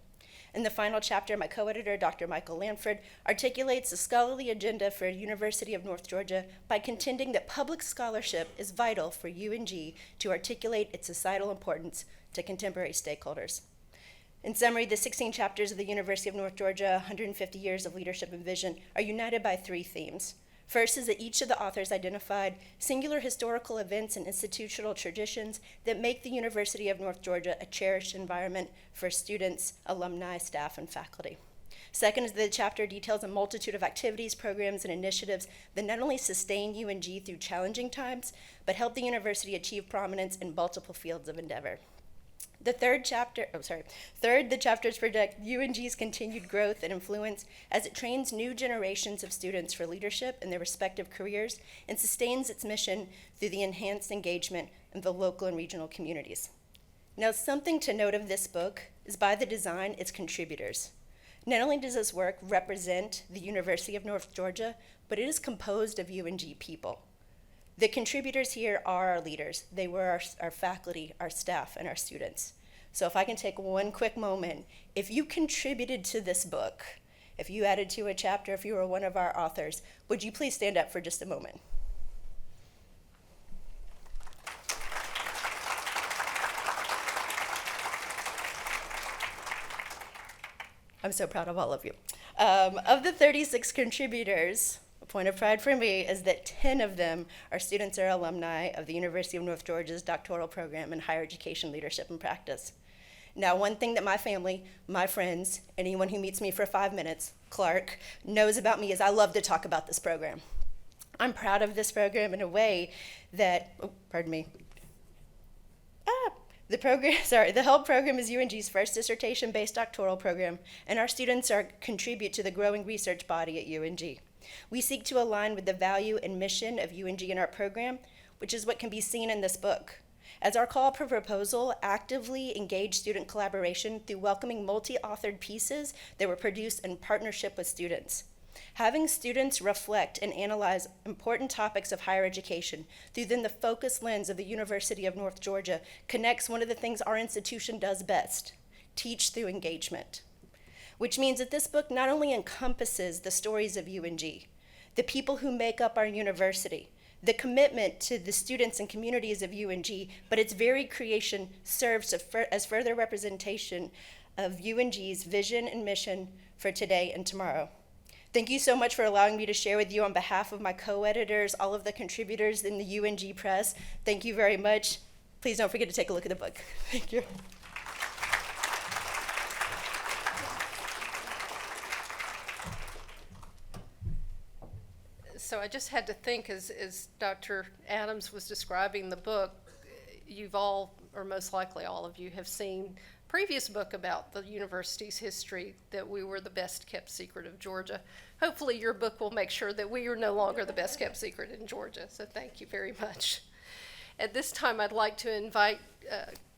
[SPEAKER 13] In the final chapter, my co-editor, Dr. Michael Lanford, articulates the scholarly agenda for University of North Georgia by contending that public scholarship is vital for UNG to articulate its societal importance to contemporary stakeholders. In summary, the 16 chapters of the University of North Georgia, 150 Years of Leadership and Vision, are united by three themes. First is that each of the authors identified singular historical events and institutional traditions that make the University of North Georgia a cherished environment for students, alumni, staff, and faculty. Second is that the chapter details a multitude of activities, programs, and initiatives that not only sustain UNG through challenging times, but help the university achieve prominence in multiple fields of endeavor. Third, the chapters project UNG's continued growth and influence as it trains new generations of students for leadership in their respective careers and sustains its mission through the enhanced engagement of the local and regional communities. Now, something to note of this book is by the design, its contributors. Not only does this work represent the University of North Georgia, but it is composed of UNG people. The contributors here are our leaders. They were our faculty, our staff, and our students. So if I can take one quick moment, if you contributed to this book, if you added to a chapter, if you were one of our authors, would you please stand up for just a moment? I'm so proud of all of you. Of the 36 contributors, a point of pride for me is that 10 of them are students or alumni of the University of North Georgia's doctoral program in higher education leadership and practice. Now, one thing that my family, my friends, anyone who meets me for 5 minutes, Clark, knows about me is I love to talk about this program. I'm proud of this program in a way that, the HELP program is UNG's first dissertation-based doctoral program, and our students contribute to the growing research body at UNG. We seek to align with the value and mission of UNG in our program, which is what can be seen in this book. As our call for proposal, actively engage student collaboration through welcoming multi-authored pieces that were produced in partnership with students. Having students reflect and analyze important topics of higher education through the focused lens of the University of North Georgia connects one of the things our institution does best, teach through engagement. Which means that this book not only encompasses the stories of UNG, the people who make up our university, the commitment to the students and communities of UNG, but its very creation serves as further representation of UNG's vision and mission for today and tomorrow. Thank you so much for allowing me to share with you on behalf of my co-editors, all of the contributors in the UNG Press. Thank you very much. Please don't forget to take a look at the book. Thank you.
[SPEAKER 1] So I just had to think as Dr. Adams was describing the book, you've all, or most likely all of you, have seen a previous book about the university's history, that we were the best kept secret of Georgia. Hopefully your book will make sure that we are no longer the best kept secret in Georgia, so thank you very much. At this time, I'd like to invite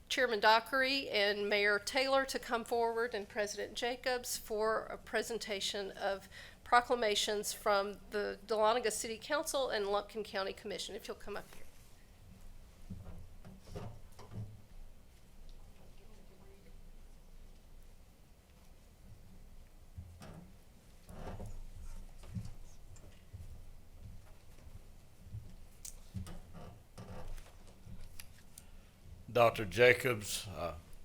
[SPEAKER 1] Chairman Dockery and Mayor Taylor to come forward, and President Jacobs, for a presentation of proclamations from the Dahlonega City Council and Lumpkin County Commission. If you'll come up here.
[SPEAKER 14] Dr. Jacobs,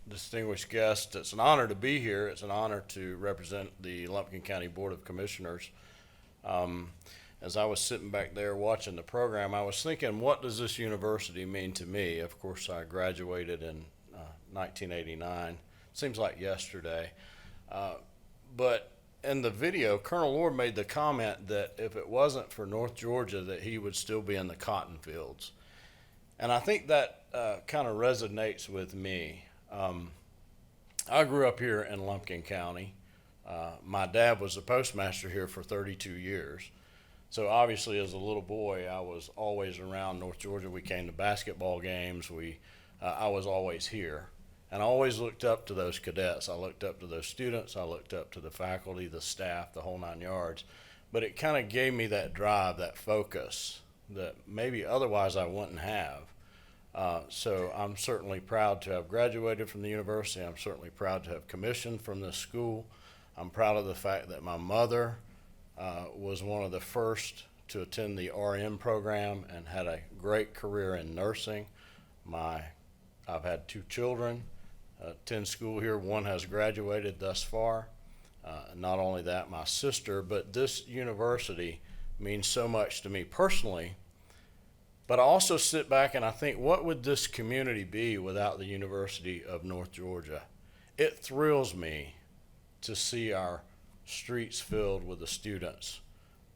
[SPEAKER 14] distinguished guest, it's an honor to be here. It's an honor to represent the Lumpkin County Board of Commissioners. As I was sitting back there watching the program, I was thinking, what does this university mean to me? Of course, I graduated in 1989. Seems like yesterday. But in the video, Colonel Lord made the comment that if it wasn't for North Georgia, that he would still be in the cotton fields. And I think that kind of resonates with me. I grew up here in Lumpkin County. My dad was the postmaster here for 32 years. So obviously as a little boy, I was always around North Georgia. We came to basketball games. I was always here. And I always looked up to those cadets. I looked up to those students. I looked up to the faculty, the staff, the whole 9 yards. But it kind of gave me that drive, that focus that maybe otherwise I wouldn't have. So I'm certainly proud to have graduated from the university. I'm certainly proud to have commissioned from this school. I'm proud of the fact that my mother was one of the first to attend the RN program and had a great career in nursing. I've had 2 children attend school here. One has graduated thus far. Not only that, my sister, but this university means so much to me personally. But I also sit back and I think, what would this community be without the University of North Georgia? It thrills me to see our streets filled with the students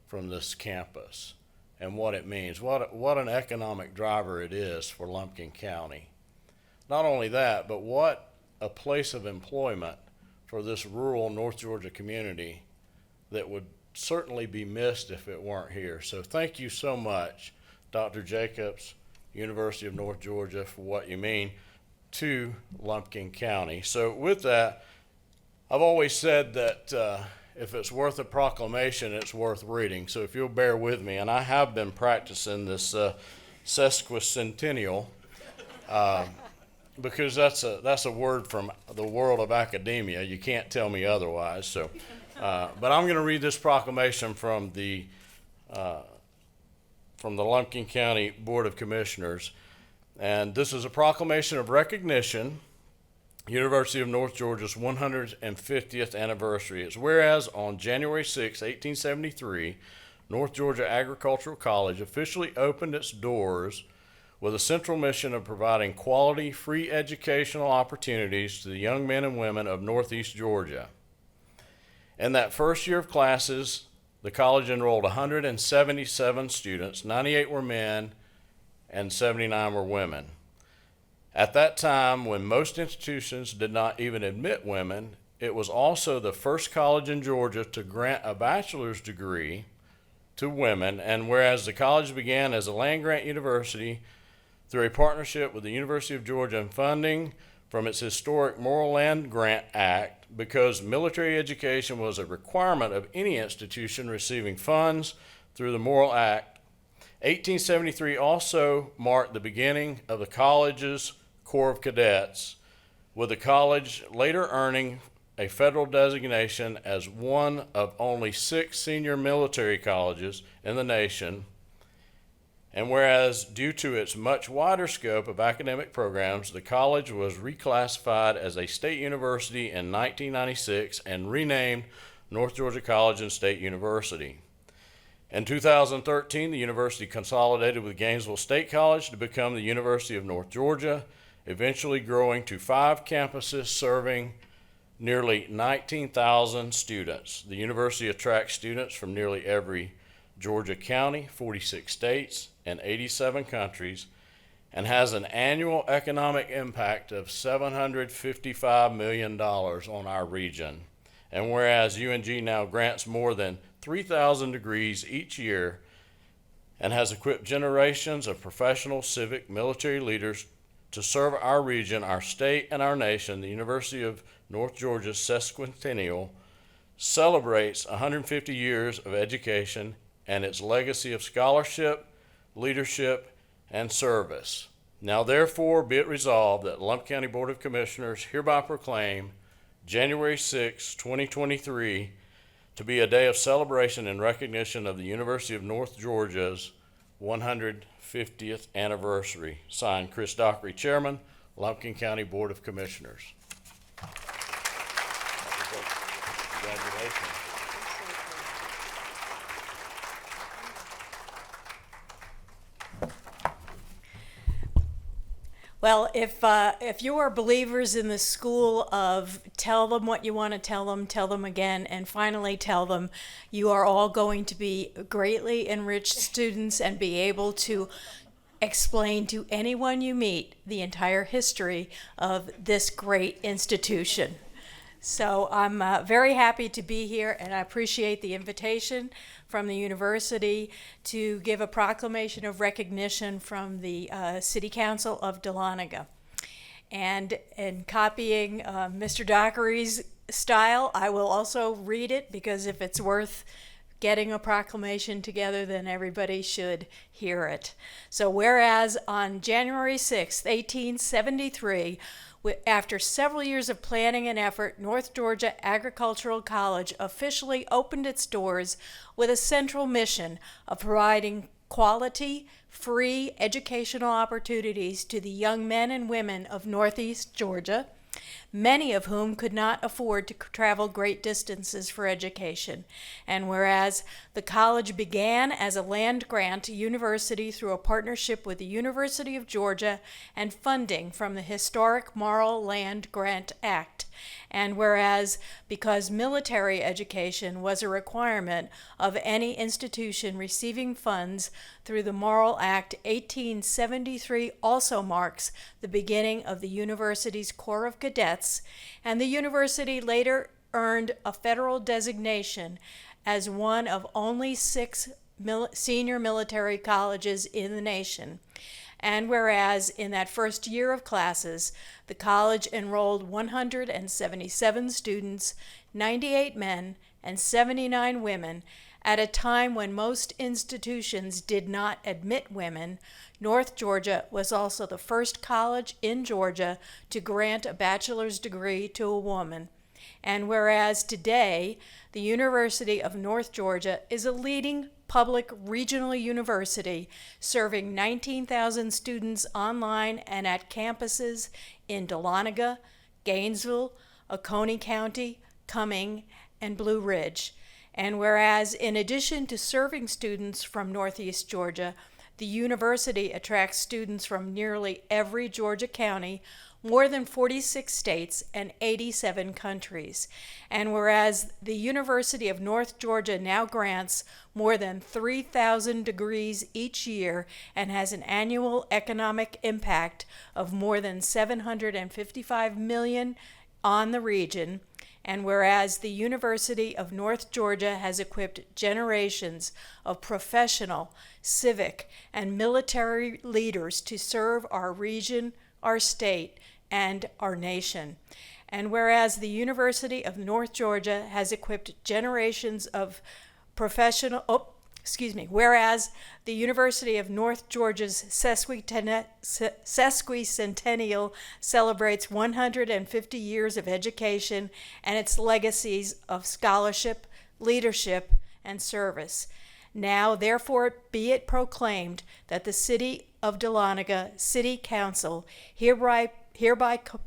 [SPEAKER 14] from this campus and what it means. What an economic driver it is for Lumpkin County. Not only that, but what a place of employment for this rural North Georgia community that would certainly be missed if it weren't here. So thank you so much, Dr. Jacobs, University of North Georgia, for what you mean to Lumpkin County. So with that, I've always said that if it's worth a proclamation, it's worth reading. So if you'll bear with me, and I have been practicing this Sesquicentennial, because that's a word from the world of academia. You can't tell me otherwise. So, but I'm going to read this proclamation from the Lumpkin County Board of Commissioners. And this is a proclamation of recognition, University of North Georgia's 150th anniversary. It's whereas on January 6, 1873, North Georgia Agricultural College officially opened its doors with a central mission of providing quality, free educational opportunities to the young men and women of Northeast Georgia. In that first year of classes, the college enrolled 177 students, 98 were men, and 79 were women. At that time, when most institutions did not even admit women, it was also the first college in Georgia to grant a bachelor's degree to women, and whereas the college began as a land-grant university through a partnership with the University of Georgia and funding from its historic Moral Land Grant Act, because military education was a requirement of any institution receiving funds through the Moral Act. 1873 also marked the beginning of the college's Corps of Cadets, with the college later earning a federal designation as one of only 6 senior military colleges in the nation. And whereas due to its much wider scope of academic programs, the college was reclassified as a state university in 1996 and renamed North Georgia College and State University. In 2013, the university consolidated with Gainesville State College to become the University of North Georgia, eventually growing to 5 campuses serving nearly 19,000 students. The university attracts students from nearly every Georgia county, 46 states, and 87 countries, and has an annual economic impact of $755 million on our region. And whereas UNG now grants more than 3,000 degrees each year and has equipped generations of professional, civic, military leaders to serve our region, our state, and our nation, the University of North Georgia's Sesquicentennial celebrates 150 years of education and its legacy of scholarship, leadership, and service. Now therefore be it resolved that Lumpkin County Board of Commissioners hereby proclaim January 6, 2023 to be a day of celebration and recognition of the University of North Georgia's 150th anniversary. Signed, Chris Dockery, Chairman, Lumpkin County Board of Commissioners. Congratulations.
[SPEAKER 15] Well, if you are believers in the school of tell them what you want to tell them again, and finally tell them, you are all going to be greatly enriched students and be able to explain to anyone you meet the entire history of this great institution. So I'm very happy to be here, and I appreciate the invitation from the university to give a proclamation of recognition from the City Council of Dahlonega. And in copying Mr. Dockery's style, I will also read it, because if it's worth getting a proclamation together, then everybody should hear it. So whereas on January 6, 1873, after several years of planning and effort, North Georgia Agricultural College officially opened its doors with a central mission of providing quality, free educational opportunities to the young men and women of Northeast Georgia, many of whom could not afford to travel great distances for education. And whereas the college began as a land-grant university through a partnership with the University of Georgia and funding from the historic Morrill Land Grant Act. And whereas because military education was a requirement of any institution receiving funds through the Morrill Act, 1873 also marks the beginning of the university's Corps of Cadets, and the university later earned a federal designation as one of only 6 senior military colleges in the nation. And whereas in that first year of classes, the college enrolled 177 students, 98 men, and 79 women, at a time when most institutions did not admit women, North Georgia was also the first college in Georgia to grant a bachelor's degree to a woman. And whereas today, the University of North Georgia is a leading public regional university serving 19,000 students online and at campuses in Dahlonega, Gainesville, Oconee County, Cumming, and Blue Ridge. And whereas in addition to serving students from Northeast Georgia, the university attracts students from nearly every Georgia county, more than 46 states, and 87 countries. And whereas the University of North Georgia now grants more than 3,000 degrees each year and has an annual economic impact of more than $755 million on the region, and whereas the University of North Georgia has equipped generations of professional, civic, and military leaders to serve our region, our state, and our nation. And whereas the University of North Georgia has equipped generations of whereas the University of North Georgia's Sesquicentennial celebrates 150 years of education and its legacies of scholarship, leadership, and service. Now, therefore, be it proclaimed that the City of Dahlonega City Council hereby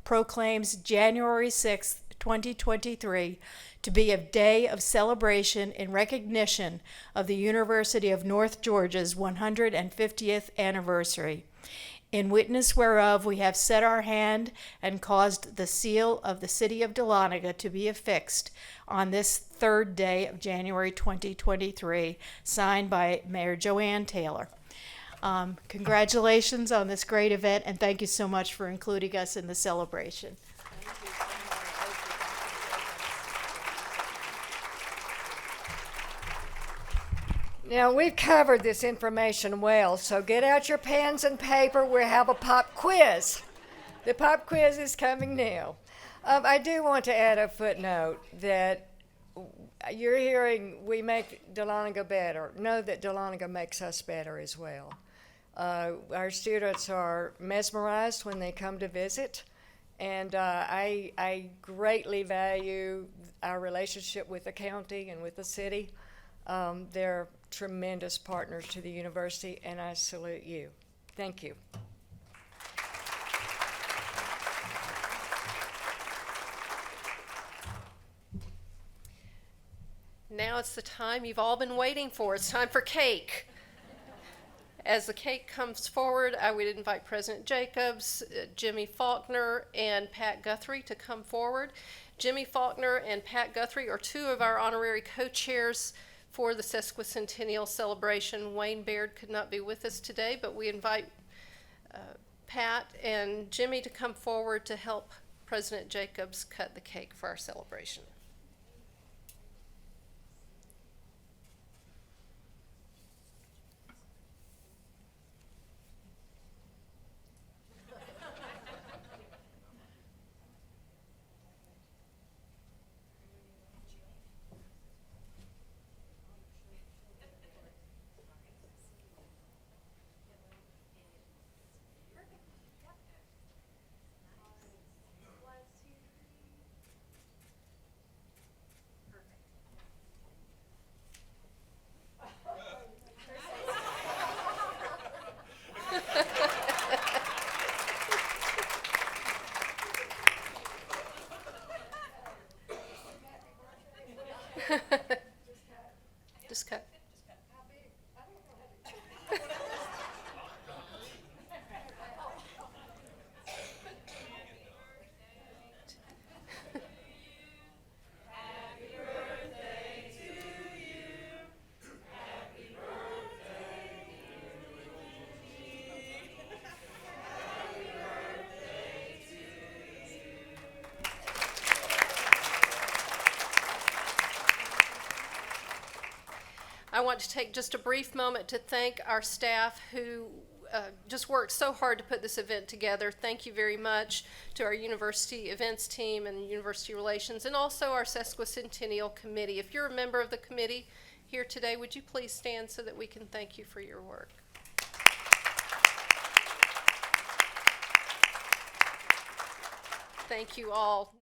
[SPEAKER 15] proclaims January 6, 2023 to be a day of celebration in recognition of the University of North Georgia's 150th anniversary. In witness whereof we have set our hand and caused the seal of the City of Dahlonega to be affixed on this third day of January 2023, signed by Mayor Joanne Taylor. Congratulations on this great event, and thank you so much for including us in the celebration.
[SPEAKER 2] Now, we've covered this information well, so get out your pens and paper. We'll have a pop quiz. The pop quiz is coming now. I do want to add a footnote that you're hearing we make Dahlonega better. Know that Dahlonega makes us better as well. Our students are mesmerized when they come to visit, and I greatly value our relationship with the county and with the city. They're tremendous partners to the university, and I salute you. Thank you.
[SPEAKER 1] Now it's the time you've all been waiting for. It's time for cake. As the cake comes forward, I would invite President Jacobs, Jimmy Faulkner, and Pat Guthrie to come forward. Jimmy Faulkner and Pat Guthrie are two of our honorary co-chairs for the Sesquicentennial celebration. Wayne Baird could not be with us today, but we invite Pat and Jimmy to come forward to help President Jacobs cut the cake for our celebration. Just cut. I want to take just a brief moment to thank our staff who just worked so hard to put this event together. Thank you very much to our university events team and university relations, and also our Sesquicentennial committee. If you're a member of the committee here today, would you please stand so that we can thank you for your work? Thank you all.